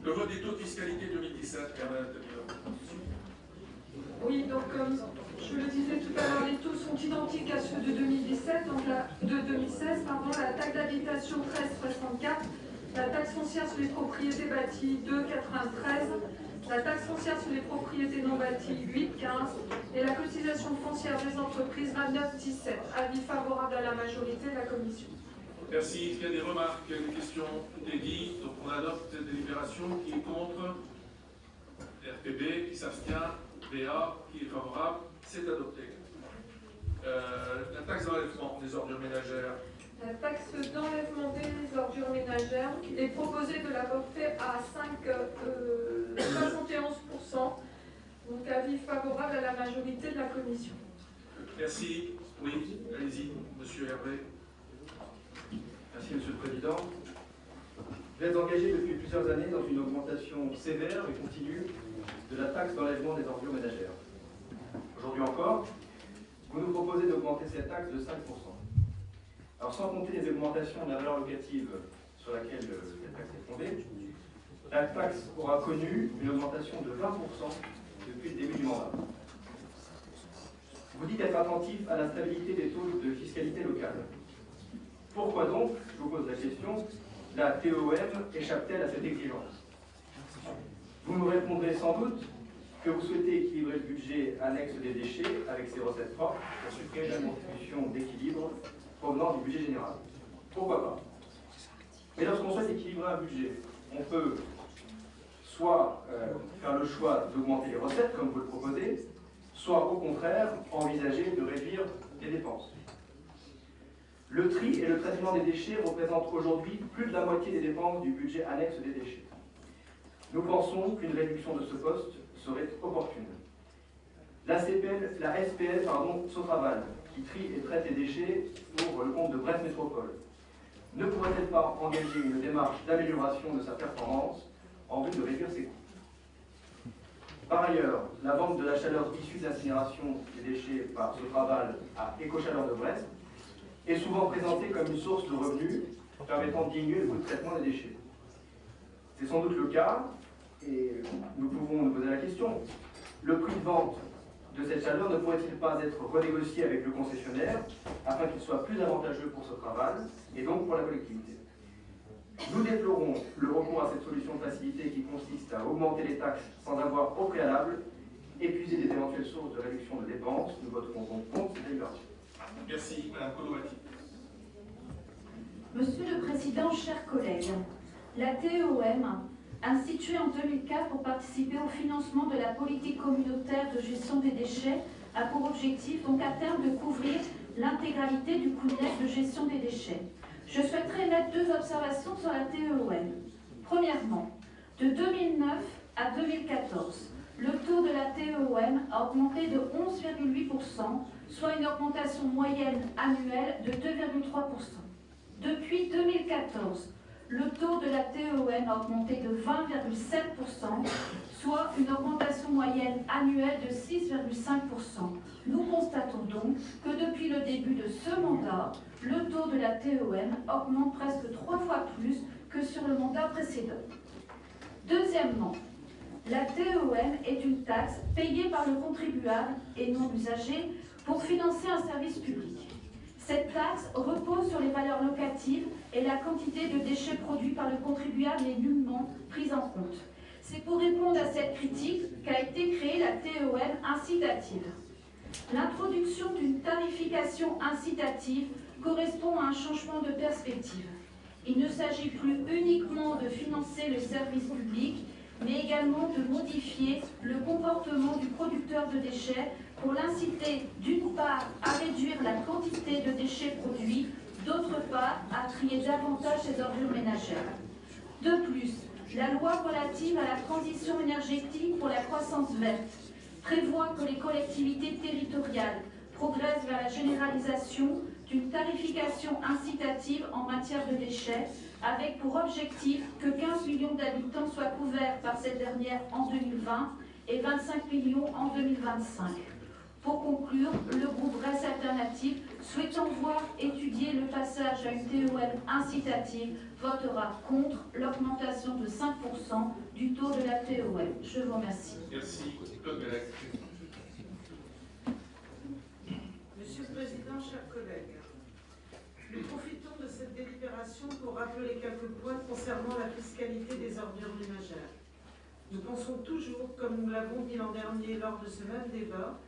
Le vote des taux de fiscalité 2017, Oui, donc comme je le disais tout à l'heure, les taux sont identiques à ceux de 2017, donc de 2016, pardon, la taxe d'habitation 13,64, la taxe foncière sur les propriétés bâties 2,93, la taxe foncière sur les propriétés non bâties 8,15 et la cotisation foncière des entreprises 29,17. Avis favorable à la majorité de la commission. Merci. Est-ce qu'il y a des remarques, des questions? Tout est dit. Donc on adopte cette délibération. Qui est contre? RPB. Qui s'abstient? BA. Qui est favorable? C'est adopté. La taxe d'enlèvement des ordures ménagères. La taxe d'enlèvement des ordures ménagères, il est proposé de la porter à 71%. Donc avis favorable à la majorité de la commission. Merci. Oui, allez-y, monsieur Hervé. Merci Monsieur le Président. Vous êtes engagé depuis plusieurs années dans une augmentation sévère et continue de la taxe d'enlèvement des ordures ménagères. Aujourd'hui encore, vous nous proposez d'augmenter cette taxe de 5%. Alors sans compter les augmentations de la valeur locative sur laquelle cette taxe est fondée, la taxe aura connu une augmentation de 20% depuis le début du mandat. Vous dites être attentif à la stabilité des taux de fiscalité locale. Pourquoi donc, je vous pose la question, la TEOM échappe-t-elle à cette exigence? Vous me répondrez sans doute que vous souhaitez équilibrer le budget annexe des déchets avec ses recettes propres pour supprimer la contribution d'équilibre provenant du budget général. Pourquoi pas? Mais lorsqu'on souhaite équilibrer un budget, on peut soit faire le choix d'augmenter les recettes, comme vous le proposez, soit au contraire envisager de réduire les dépenses. Le tri et le traitement des déchets représentent aujourd'hui plus de la moitié des dépenses du budget annexe des déchets. Nous pensons qu'une réduction de ce poste serait opportune. La SPL Sotraval, qui trie et traite les déchets pour le compte de Brest Métropole, ne pourrait-elle pas engager une démarche d'amélioration de sa performance en vue de réduire ses coûts? Par ailleurs, la vente de la chaleur issue de l'incinération des déchets par Sotraval à Écochaleur de Brest est souvent présentée comme une source de revenus permettant de diminuer le coût de traitement des déchets. C'est sans doute le cas, et nous pouvons nous poser la question, le prix de vente de cette chaleur ne pourrait-il pas être renégocié avec le concessionnaire afin qu'il soit plus avantageux pour Sotraval et donc pour la collectivité? Nous déplorons le recours à cette solution de facilité qui consiste à augmenter les taxes sans avoir au préalable épuisé des éventuelles sources de réduction de dépenses. Nous voterons donc contre cette délibération. Merci, Madame Kolovati. Monsieur le Président, chers collègues, la TEOM, instituée en 2004 pour participer au financement de la politique communautaire de gestion des déchets, a pour objectif donc à terme de couvrir l'intégralité du coût net de gestion des déchets. Je souhaiterais mettre deux observations sur la TEOM. Premièrement, de 2009 à 2014, le taux de la TEOM a augmenté de 11,8%, soit une augmentation moyenne annuelle de 2,3%. Depuis 2014, le taux de la TEOM a augmenté de 20,7%, soit une augmentation moyenne annuelle de 6,5%. Nous constatons donc que depuis le début de ce mandat, le taux de la TEOM augmente presque 3 fois plus que sur le mandat précédent. Deuxièmement, la TEOM est une taxe payée par le contribuable et non l'usager pour financer un service public. Cette taxe repose sur les valeurs locatives et la quantité de déchets produits par le contribuable n'est nullement prise en compte. C'est pour répondre à cette critique qu'a été créée la TEOM incitative. L'introduction d'une tarification incitative correspond à un changement de perspective. Il ne s'agit plus uniquement de financer le service public, mais également de modifier le comportement du producteur de déchets pour l'inciter d'une part à réduire la quantité de déchets produits, d'autre part à trier davantage ses ordures ménagères. De plus, la loi relative à la transition énergétique pour la croissance verte prévoit que les collectivités territoriales progressent vers la généralisation d'une tarification incitative en matière de déchets, avec pour objectif que 15 millions d'habitants soient couverts par cette dernière en 2020 et 25 millions en 2025. Pour conclure, le groupe Reste Alternative, souhaitant voir étudier le passage à une TEOM incitative, votera contre l'augmentation de 5% du taux de la TEOM. Je vous remercie. Merci, Claude Bellec. Monsieur le Président, chers collègues, nous profitons de cette délibération pour rappeler quelques points concernant la fiscalité des ordures ménagères. Nous pensons toujours, comme nous l'avons dit l'an dernier lors de ce même débat,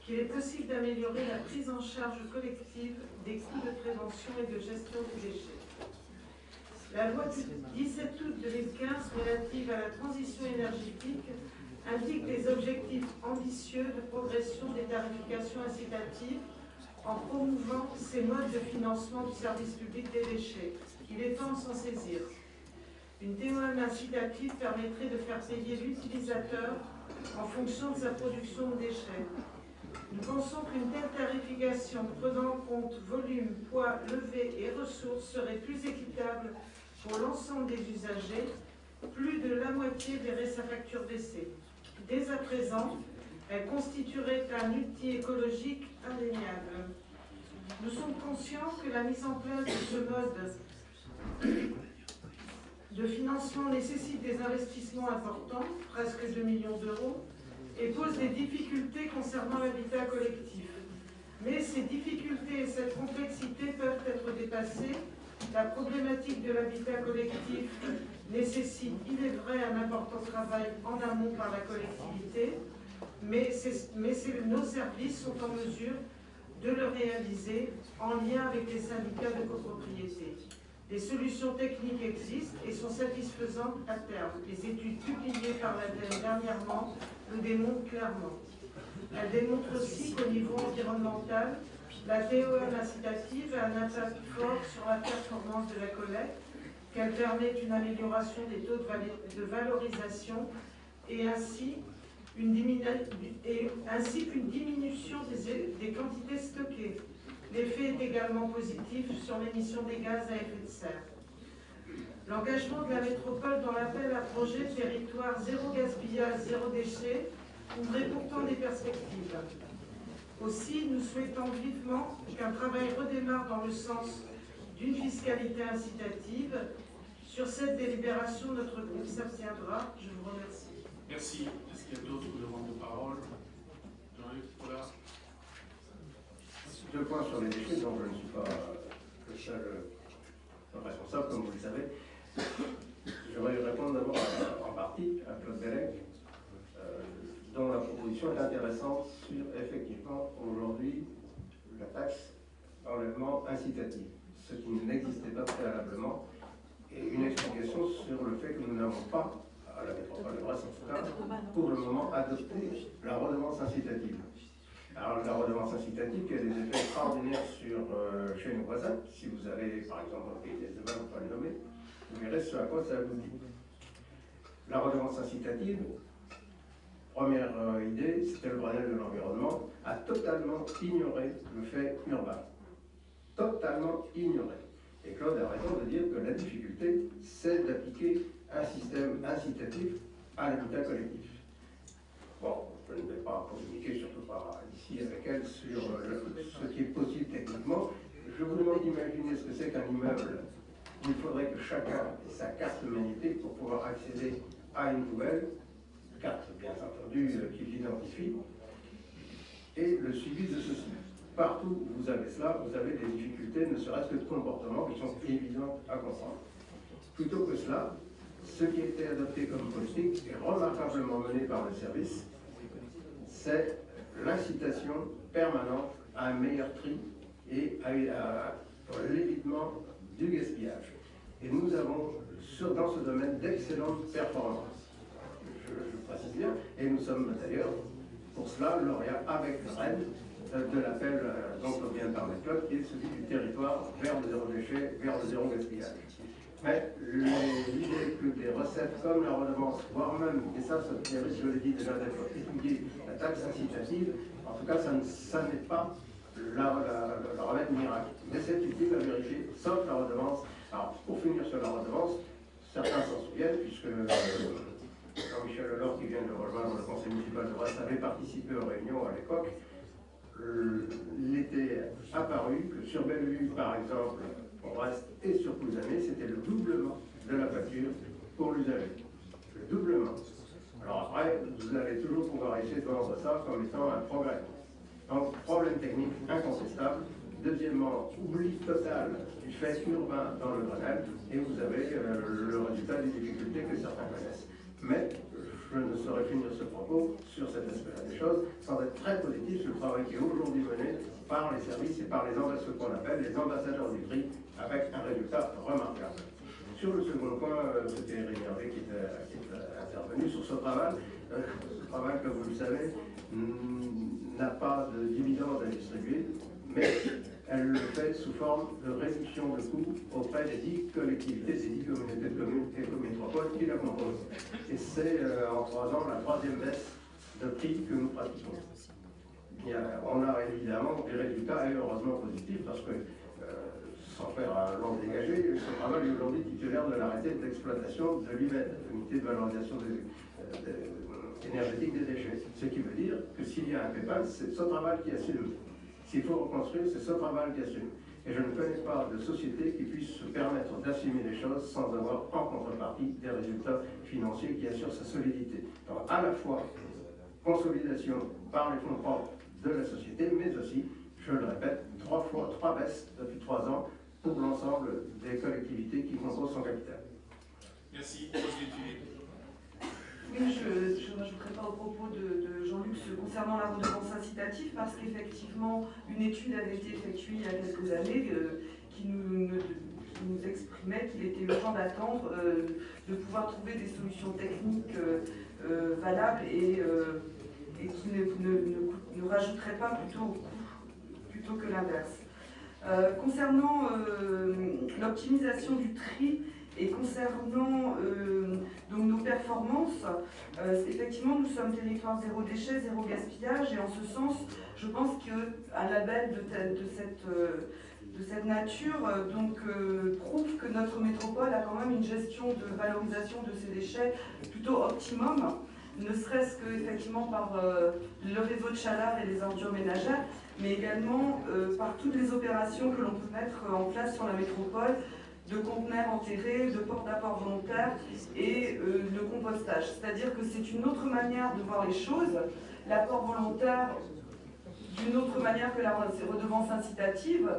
qu'il est possible d'améliorer la prise en charge collective des coûts de prévention et de gestion des déchets. La loi du 17 août 2015 relative à la transition énergétique indique des objectifs ambitieux de progression des tarifications incitatives en promouvant ces modes de financement du service public des déchets. Il est temps de s'en saisir. Une TEOM incitative permettrait de faire payer l'utilisateur en fonction de sa production de déchets. Nous pensons qu'une telle tarification prenant en compte volume, poids, levée et ressources serait plus équitable pour l'ensemble des usagers. Plus de la moitié verrait sa facture baisser. Dès à présent, elle constituerait un outil écologique indéniable. Nous sommes conscients que la mise en place de ce mode de financement nécessite des investissements importants, presque 2 millions d'euros, et pose des difficultés concernant l'habitat collectif. Mais ces difficultés et cette complexité peuvent être dépassées. La problématique de l'habitat collectif nécessite, il est vrai, un important travail en amont par la collectivité, mais nos services sont en mesure de le réaliser en lien avec les syndicats de copropriété. Les solutions techniques existent et sont satisfaisantes à terme. Les études publiées par l'ADEME dernièrement le démontrent clairement. Elles démontrent aussi qu'au niveau environnemental, la TOM incitative a un impact fort sur la performance de la collecte, qu'elle permet une amélioration des taux de valorisation et ainsi qu'une diminution des quantités stockées. L'effet est également positif sur l'émission des gaz à effet de serre. L'engagement de la métropole dans l'appel à projet territoire zéro gaspillage, zéro déchet ouvrait pourtant des perspectives. Aussi, nous souhaitons vivement qu'un travail redémarre dans le sens d'une fiscalité incitative. Sur cette délibération, notre groupe s'abstiendra. Je vous remercie. Merci. Est-ce qu'il y a d'autres demandes de parole? Voilà. 2 points sur les déchets, dont je ne suis pas le seul responsable, comme vous le savez. Je vais répondre d'abord en partie à Claude Bellec, dont la proposition est intéressante sur, effectivement, aujourd'hui, la taxe d'enlèvement incitative, ce qui n'existait pas préalablement, et une explication sur le fait que nous n'avons pas, à la métropole de Brest en tout cas, pour le moment, adopté la redevance incitative. Alors, la redevance incitative qui a des effets extraordinaires chez nos voisins. Si vous allez, par exemple, dans le pays des Débats, on ne va pas le nommer, vous verrez ce à quoi ça vous dit. La redevance incitative, première idée, c'était le Grenelle de l'environnement, a totalement ignoré le fait urbain. Totalement ignoré. Et Claude a raison de dire que la difficulté, c'est d'appliquer un système incitatif à l'habitat collectif. Bon, je ne vais pas communiquer, surtout pas ici avec elle, sur ce qui est possible techniquement. Je vous demande d'imaginer ce que c'est qu'un immeuble où il faudrait que chacun ait sa carte magnétique pour pouvoir accéder à une poubelle, carte bien entendu qui l'identifie, et le suivi de ceci. Partout où vous avez cela, vous avez des difficultés, ne serait-ce que de comportement, qui sont évidentes à comprendre. Plutôt que cela, ce qui a été adopté comme politique et remarquablement mené par le service, c'est l'incitation permanente à un meilleur tri et à l'évitement du gaspillage. Et nous avons dans ce domaine d'excellentes performances. Je précise bien, et nous sommes d'ailleurs pour cela lauréats avec le REN de l'appel dont on vient de parler Claude, qui est celui du territoire vers le zéro déchet, vers le zéro gaspillage. Mais l'idée que des recettes comme la redevance, voire même, et ça je l'ai dit déjà d'être étudié, la taxe incitative, en tout cas ça n'est pas le remède miracle. Mais c'est utile à vérifier, sauf la redevance. Alors pour finir sur la redevance, certains s'en souviennent, puisque Jean-Michel Lelord, qui vient de rejoindre le conseil municipal de Brest, avait participé aux réunions à l'époque. Il était apparu que sur Bellevue, par exemple, pour Brest et sur Couzanet, c'était le doublement de la facture pour l'usager. Le doublement. Alors après, vous allez toujours pouvoir essayer de vendre ça comme étant un progrès. Donc, problème technique incontestable. Deuxièmement, oubli total du fait urbain dans le Grenelle, et vous avez le résultat des difficultés que certains connaissent. Mais je ne saurais finir ce propos sur cet aspect-là des choses sans être très positif sur le travail qui est aujourd'hui mené par les services et par ce qu'on appelle les ambassadeurs du tri, avec un résultat remarquable. Sur le second point, c'était Rémi Hervé qui est intervenu sur ce travail. Ce travail, comme vous le savez, n'a pas de dividendes à distribuer, mais elle le fait sous forme de réduction de coûts auprès des 10 collectivités, des 10 communautés de communes et métropoles qui la composent. Et c'est en 3 ans la 3e baisse de prix que nous pratiquons. on a évidemment des résultats et heureusement positifs parce que, sans faire un long dégagé, Sotraval est aujourd'hui titulaire de l'arrêté d'exploitation de l'UVED, l'unité de valorisation énergétique des déchets. Ce qui veut dire que s'il y a un PEPAL, c'est Sotraval qui assume. S'il faut reconstruire, c'est Sotraval qui assume. Et je ne connais pas de société qui puisse se permettre d'assumer les choses sans avoir en contrepartie des résultats financiers qui assurent sa solidité. Donc à la fois consolidation par les fonds propres de la société, mais aussi, je le répète, 3 baisses depuis 3 ans pour l'ensemble des collectivités qui composent son capital. Merci. Oui, je ne rajouterai pas au propos de Jean-Luc concernant la redevance incitative, parce qu'effectivement, une étude avait été effectuée il y a quelques années qui nous exprimait qu'il était urgent d'attendre, de pouvoir trouver des solutions techniques valables et qui ne rajouteraient pas plutôt que l'inverse. Concernant l'optimisation du tri, et concernant donc nos performances, effectivement, nous sommes territoire zéro déchet, zéro gaspillage, et en ce sens, je pense qu'un label de cette nature prouve que notre métropole a quand même une gestion de valorisation de ses déchets plutôt optimum, ne serait-ce que effectivement par le réseau de chaleur et les ordures ménagères, mais également par toutes les opérations que l'on peut mettre en place sur la métropole, de conteneurs enterrés, de porte-à-porte volontaires et de compostage. C'est-à-dire que c'est une autre manière de voir les choses. L'apport volontaire, d'une autre manière que la redevance incitative,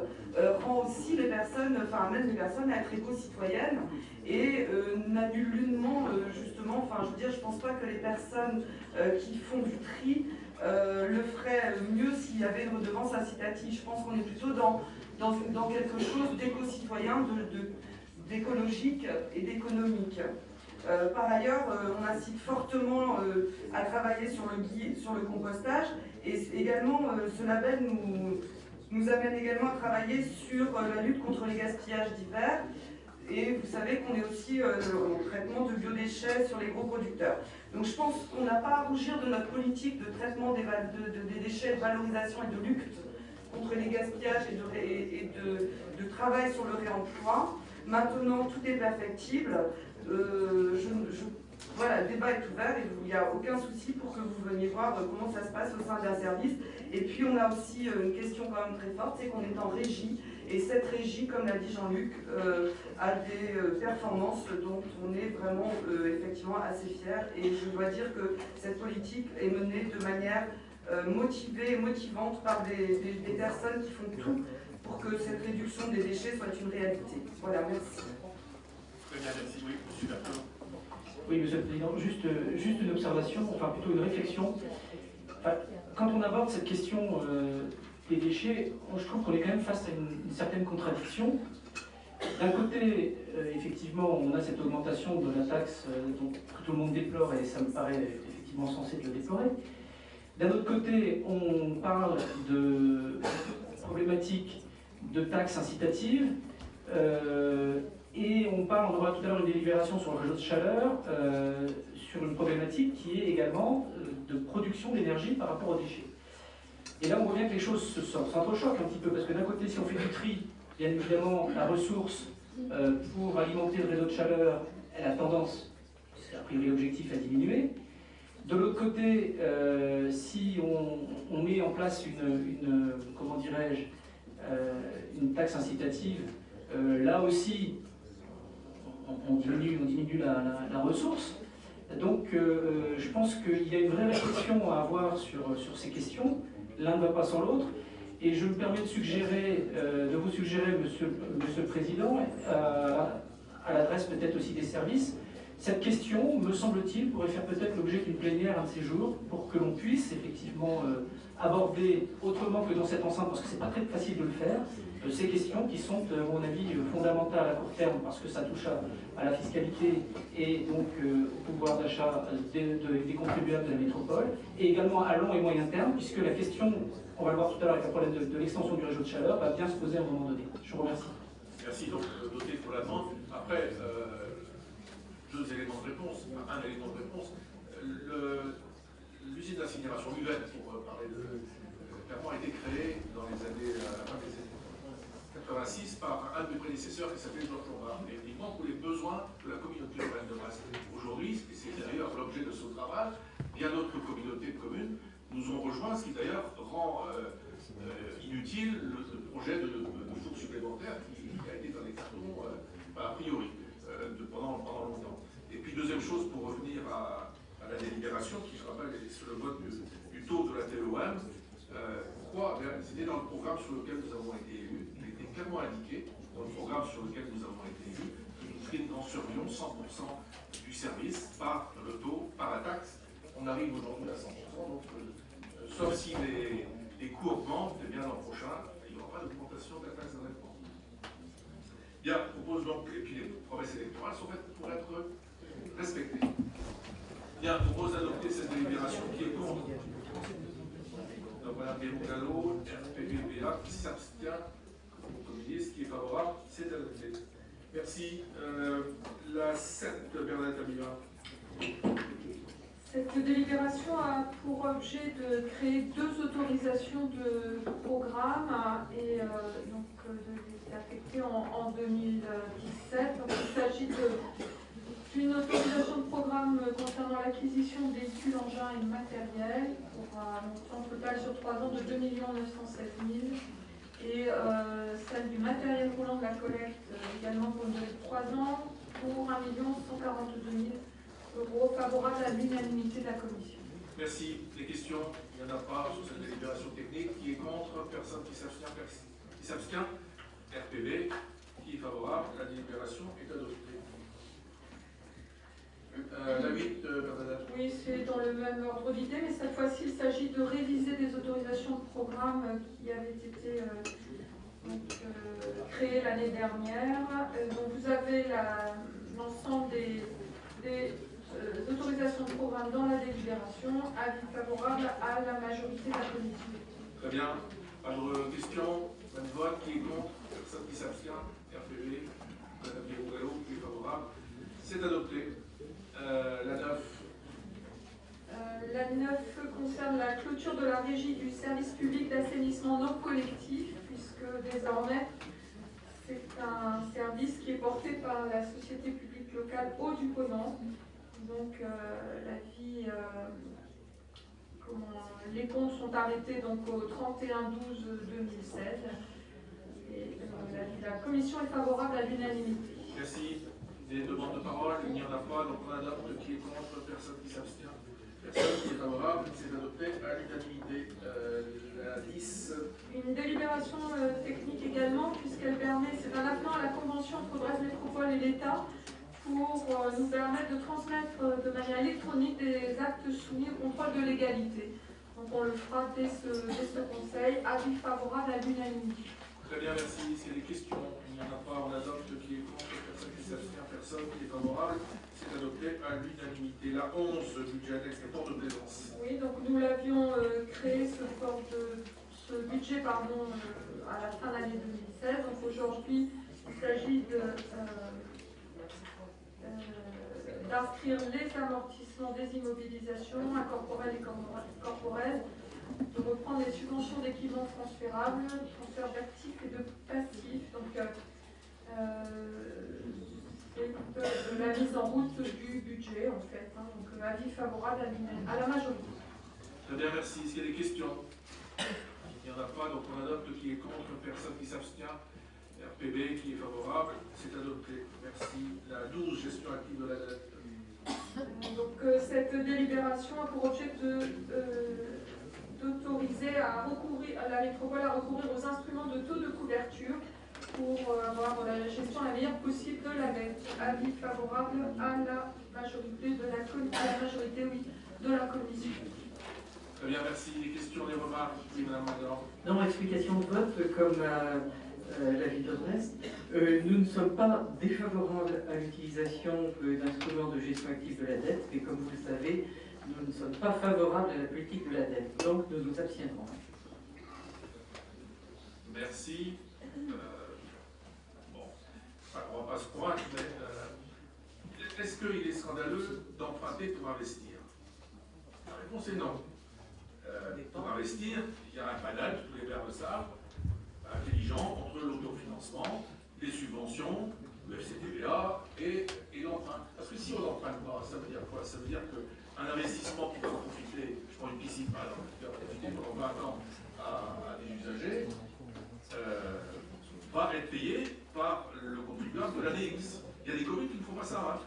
rend aussi les personnes, amène les personnes à être éco-citoyennes et n'annule nullement, justement, je pense pas que les personnes qui font du tri le feraient mieux s'il y avait une redevance incitative. Je pense qu'on est plutôt dans quelque chose d'éco-citoyen, d'écologique et d'économique. Par ailleurs, on incite fortement à travailler sur le compostage, et également ce label nous amène également à travailler sur la lutte contre les gaspillages divers. Et vous savez qu'on est aussi au traitement de biodéchets sur les gros producteurs. Donc je pense qu'on n'a pas à rougir de notre politique de traitement des déchets, de valorisation et de lutte contre les gaspillages et de travail sur le réemploi. Maintenant, tout est perfectible. Voilà, le débat est ouvert et il n'y a aucun souci pour que vous veniez voir comment ça se passe au sein d'un service. Et puis on a aussi une question quand même très forte, c'est qu'on est en régie. Et cette régie, comme l'a dit Jean-Luc, a des performances dont on est vraiment effectivement assez fiers. Et je dois dire que cette politique est menée de manière motivée et motivante par des personnes qui font tout pour que cette réduction des déchets soit une réalité. Voilà, merci. Très bien, merci. Oui, monsieur Bertrand. Oui, Monsieur le Président, juste une observation, enfin plutôt une réflexion. Quand on aborde cette question des déchets, je trouve qu'on est quand même face à une certaine contradiction. D'un côté, effectivement, on a cette augmentation de la taxe dont tout le monde déplore, et ça me paraît effectivement censé de le déplorer. D'un autre côté, on parle de problématiques de taxes incitatives, et on aura tout à l'heure une délibération sur le réseau de chaleur, sur une problématique qui est également de production d'énergie par rapport aux déchets. Et là, on voit bien que les choses s'entrechoquent un petit peu, parce que d'un côté, si on fait du tri, bien évidemment, la ressource pour alimenter le réseau de chaleur, elle a tendance, c'est a priori l'objectif, à diminuer. De l'autre côté, si on met en place comment dirais-je, une taxe incitative, là aussi, on diminue la ressource. Donc, je pense qu'il y a une vraie réflexion à avoir sur ces questions. L'un ne va pas sans l'autre. Et je me permets de vous suggérer, Monsieur le Président, à l'adresse peut-être aussi des services, cette question, me semble-t-il, pourrait faire peut-être l'objet d'une plénière un de ces jours, pour que l'on puisse effectivement aborder autrement que dans cette enceinte, parce que c'est pas très facile de le faire, ces questions qui sont, à mon avis, fondamentales à court terme, parce que ça touche à la fiscalité et donc au pouvoir d'achat des contribuables de la métropole, et également à long et moyen terme, puisque la question, on va le voir tout à l'heure avec le problème de l'extension du réseau de chaleur, va bien se poser à un moment donné. Je vous remercie. Merci, donc noté pour l'attente. Après, deux éléments de réponse, un élément de réponse. L'usine d'incinération UVED, pour parler clairement été créé dans les années 86 par un de mes prédécesseurs qui s'appelait Georges Lombard, et uniquement pour les besoins de la communauté urbaine de Brest. Aujourd'hui, et c'est d'ailleurs l'objet de ce travail, bien d'autres communautés de communes nous ont rejoints, ce qui d'ailleurs rend inutile le projet de four supplémentaire qui a été dans les cartons a priori pendant longtemps. Et puis deuxième chose, pour revenir à la délibération, qui je rappelle est sur le vote du taux de la TEOM, pourquoi c'était dans le programme sur lequel nous avons été élus, il était clairement indiqué, dans le programme sur lequel nous avons été élus, que nous financerions 100% du service par le taux, par la taxe. On arrive aujourd'hui à 100%, donc sauf si les coûts augmentent, eh bien l'an prochain, il n'y aura pas d'augmentation de la taxe d'enlèvement. Bien, je propose donc, et puis les promesses électorales sont faites pour être respectées. Bien, je propose d'adopter cette délibération qui est contre. Donc Mme Béroux-Gallo, RPVPA, qui s'abstient, communiste, qui est favorable, c'est adopté. Merci. La 7, Bernadette Amiva. Cette délibération a pour objet de créer 2 autorisations de programme et donc de les affecter en 2017. Donc, il s'agit d'une autorisation de programme concernant l'acquisition de véhicules, engins et matériel pour un montant total sur 3 ans de 2 916 000 et celle du matériel roulant de la collecte également pour une durée de 3 ans pour 1 142 000 euros, favorable à l'unanimité de la commission. Merci. Les questions? Il n'y en a pas sur cette délibération technique. Qui est contre? Personne qui s'abstient? RPB. Qui est favorable? La délibération est adoptée. La 8, Bernadette. Oui, c'est dans le même ordre d'idée, mais cette fois-ci, il s'agit de réviser des autorisations de programme qui avaient été créées l'année dernière. Donc, vous avez l'ensemble des autorisations de programme dans la délibération. Avis favorable à la majorité de la commission. Très bien. Pas de questions? Pas de vote? Qui est contre? Personne qui s'abstient? RPB. Madame Béroux-Gallo, qui est favorable. C'est adopté. La 9. La 9 concerne la clôture de la régie du service public d'assainissement non collectif, puisque désormais c'est un service qui est porté par la société publique locale Eau-du-Ponant. Donc les comptes sont arrêtés donc au 31/12/2016 et la commission est favorable à l'unanimité. Merci. Des demandes de parole, il n'y en a pas, donc on adopte. Qui est contre? Personne qui s'abstient? Personne qui est favorable? C'est adopté à l'unanimité. La 10. Une délibération technique également, puisqu'elle permet, c'est un avenant à la convention entre Brest Métropole et l'État pour nous permettre de transmettre de manière électronique des actes soumis au contrôle de légalité. Donc on le fera dès ce conseil. Avis favorable à l'unanimité. Très bien, merci. Est-ce qu'il y a des questions? Il n'y en a pas, on adopte. Qui est contre? Personne qui s'abstient? Personne qui est favorable? C'est adopté à l'unanimité. La 11, budget annexe, le port de plaisance. Oui, donc nous l'avions créé, ce budget à la fin de l'année 2016. Donc aujourd'hui, il s'agit d'inscrire les amortissements des immobilisations incorporelles et corporelles, de reprendre les subventions d'équipements transférables, transfert d'actifs et de passifs. Donc, c'est de la mise en route du budget, en fait. Donc, avis favorable à la majorité. Très bien, merci. Est-ce qu'il y a des questions? Il n'y en a pas, donc on adopte. Qui est contre? Personne qui s'abstient? RPB, qui est favorable? C'est adopté. Merci. La 12, gestion active de la dette. Donc, cette délibération a pour objet d'autoriser la métropole à recourir aux instruments de taux de couverture pour avoir la gestion la meilleure possible de la dette. Avis favorable à la majorité de la commission. Très bien, merci. Les questions, les remarques? Oui, Madame Mador. Non, explication de vote, comme la ville de Brest. Nous ne sommes pas défavorables à l'utilisation d'instruments de gestion active de la dette, mais comme vous le savez, nous ne sommes pas favorables à la politique de la dette. Donc nous nous abstiendrons. Merci. Bon, on ne va pas se convaincre, mais est-ce qu'il est scandaleux d'emprunter pour investir? La réponse est non. pour investir, il y a un panel, tous les pairs le savent, intelligent entre l'autofinancement, les subventions, le FCTVA et l'emprunt. Parce que si on n'emprunte pas, ça veut dire quoi? Ça veut dire qu'un investissement qui va profiter, je prends une piscine par exemple, qui va profiter pendant 20 ans à des usagers, va être payé par le contribuable de l'année X. Il y a des communes qui ne font pas ça,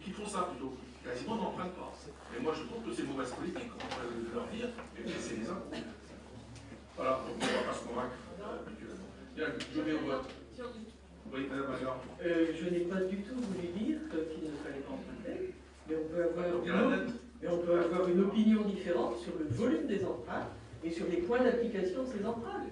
qui font ça plutôt, quasiment n'empruntent pas. Et moi je trouve que c'est mauvaise politique, on pourrait leur dire, et baisser les impôts. Voilà, donc on ne va pas se convaincre mutuellement. Bien, je mets au vote. Oui, Madame Maillard. Je n'ai pas du tout voulu dire qu'il ne fallait pas emprunter, mais on peut avoir une opinion différente sur le volume des emprunts et sur les points d'application de ces emprunts.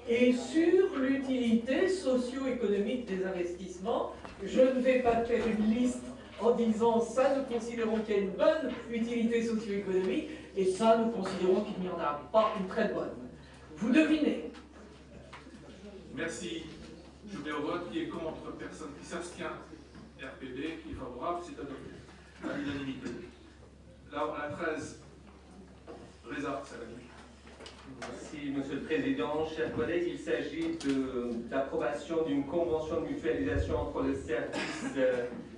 Et sur l'utilité socio-économique des investissements, je ne vais pas faire une liste en disant ça, nous considérons qu'il y a une bonne utilité socio-économique et ça, nous considérons qu'il n'y en a pas une très bonne. Vous devinez. Merci. Je mets au vote. Qui est contre? Personne qui s'abstient. RPD, qui est favorable, c'est adopté. À l'unanimité. Là, on a 13. Reza, c'est la nuit. Merci, Monsieur le Président. Chers collègues, il s'agit d'approbation d'une convention de mutualisation entre le service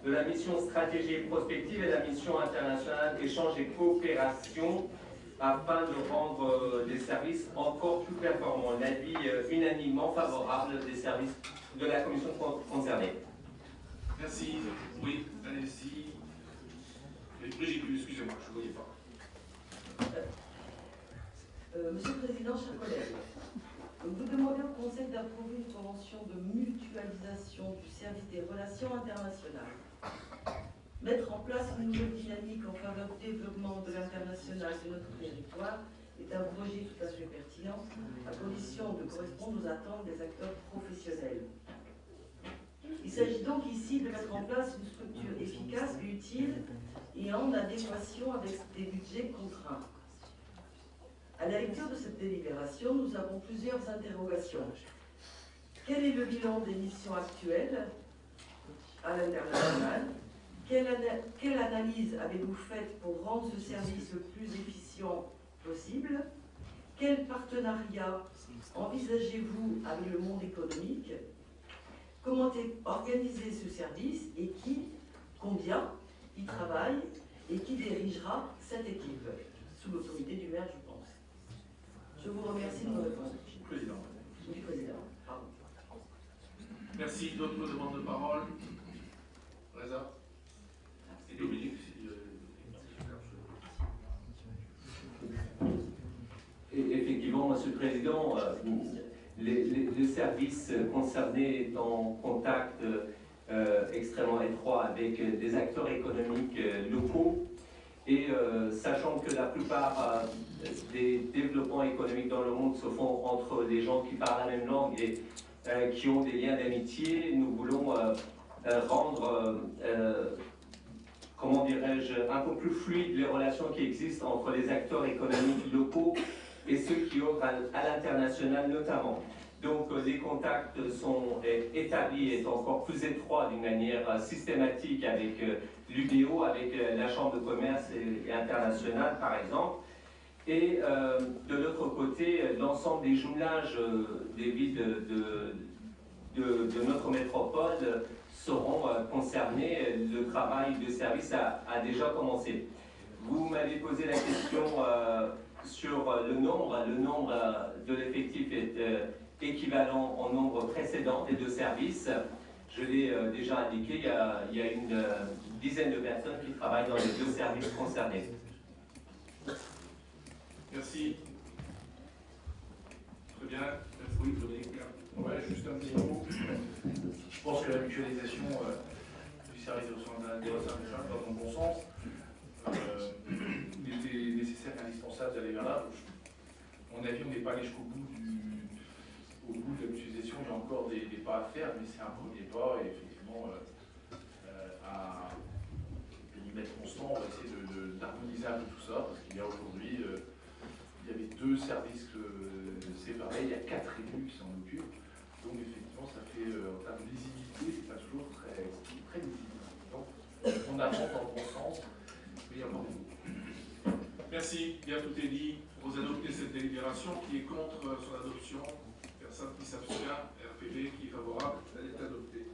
de la mission stratégie et prospective et la mission internationale échange et coopération afin de rendre des services encore plus performants. L'avis unanimement favorable des services de la commission concernée. Merci. Oui, allez-y. Brigitte, excusez-moi, je ne voyais pas. Monsieur le Président, chers collègues, vous demandez au Conseil d'approuver une convention de mutualisation du service des relations internationales. Mettre en place une nouvelle dynamique en faveur du développement de l'international de notre territoire est un projet tout à fait pertinent, à condition de correspondre aux attentes des acteurs professionnels. Il s'agit donc ici de mettre en place une structure efficace, utile et en adéquation avec des budgets contraints. À la lecture de cette délibération, nous avons plusieurs interrogations. Quel est le bilan des missions actuelles à l'international? Quelle analyse avez-vous faite pour rendre ce service le plus efficient possible? Quel partenariat envisagez-vous avec le monde économique? Comment est organisé ce service et combien y travaille et qui dirigera cette équipe? Sous l'autorité du maire, je pense. Je vous remercie de me répondre. Président. Du président. Pardon. Merci. D'autres demandes de parole? Reza? Et Dominique, Effectivement, Monsieur le Président, les services concernés sont en contact extrêmement étroit avec des acteurs économiques locaux et sachant que la plupart des développements économiques dans le monde se font entre des gens qui parlent la même langue et qui ont des liens d'amitié, nous voulons rendre, comment dirais-je, un peu plus fluide les relations qui existent entre les acteurs économiques locaux et ceux qui œuvrent à l'international notamment. Donc les contacts sont établis et encore plus étroits d'une manière systématique avec l'UDO, avec la Chambre de commerce et internationale par exemple. Et de l'autre côté, l'ensemble des jumelages des villes de notre métropole seront concernés. Le travail de service a déjà commencé. Vous m'avez posé la question sur le nombre. Le nombre de l'effectif est équivalent au nombre précédent des deux services. Je l'ai déjà indiqué, il y a une dizaine de personnes qui travaillent dans les deux services concernés. Merci. Très bien. Oui, Dominique. Ouais, juste un petit mot. Je pense que la mutualisation du service de soins des ressources va dans le bon sens. Il était nécessaire et indispensable d'aller vers là. À mon avis, on n'est pas allé jusqu'au bout de la mutualisation. Il y a encore des pas à faire, mais c'est un premier pas. Et effectivement, à périmètre constant, on va essayer d'harmoniser un peu tout ça, parce qu'il y a aujourd'hui, il y avait deux services séparés, il y a 4 élus qui s'en occupent. Donc effectivement, ça fait, en termes de lisibilité, c'est pas toujours très lisible. Donc on avance dans le bon sens, mais il y a encore des. Merci, bien tout est dit. Vous adoptez cette délibération. Qui est contre son adoption? Personne qui s'abstient. RPB qui est favorable?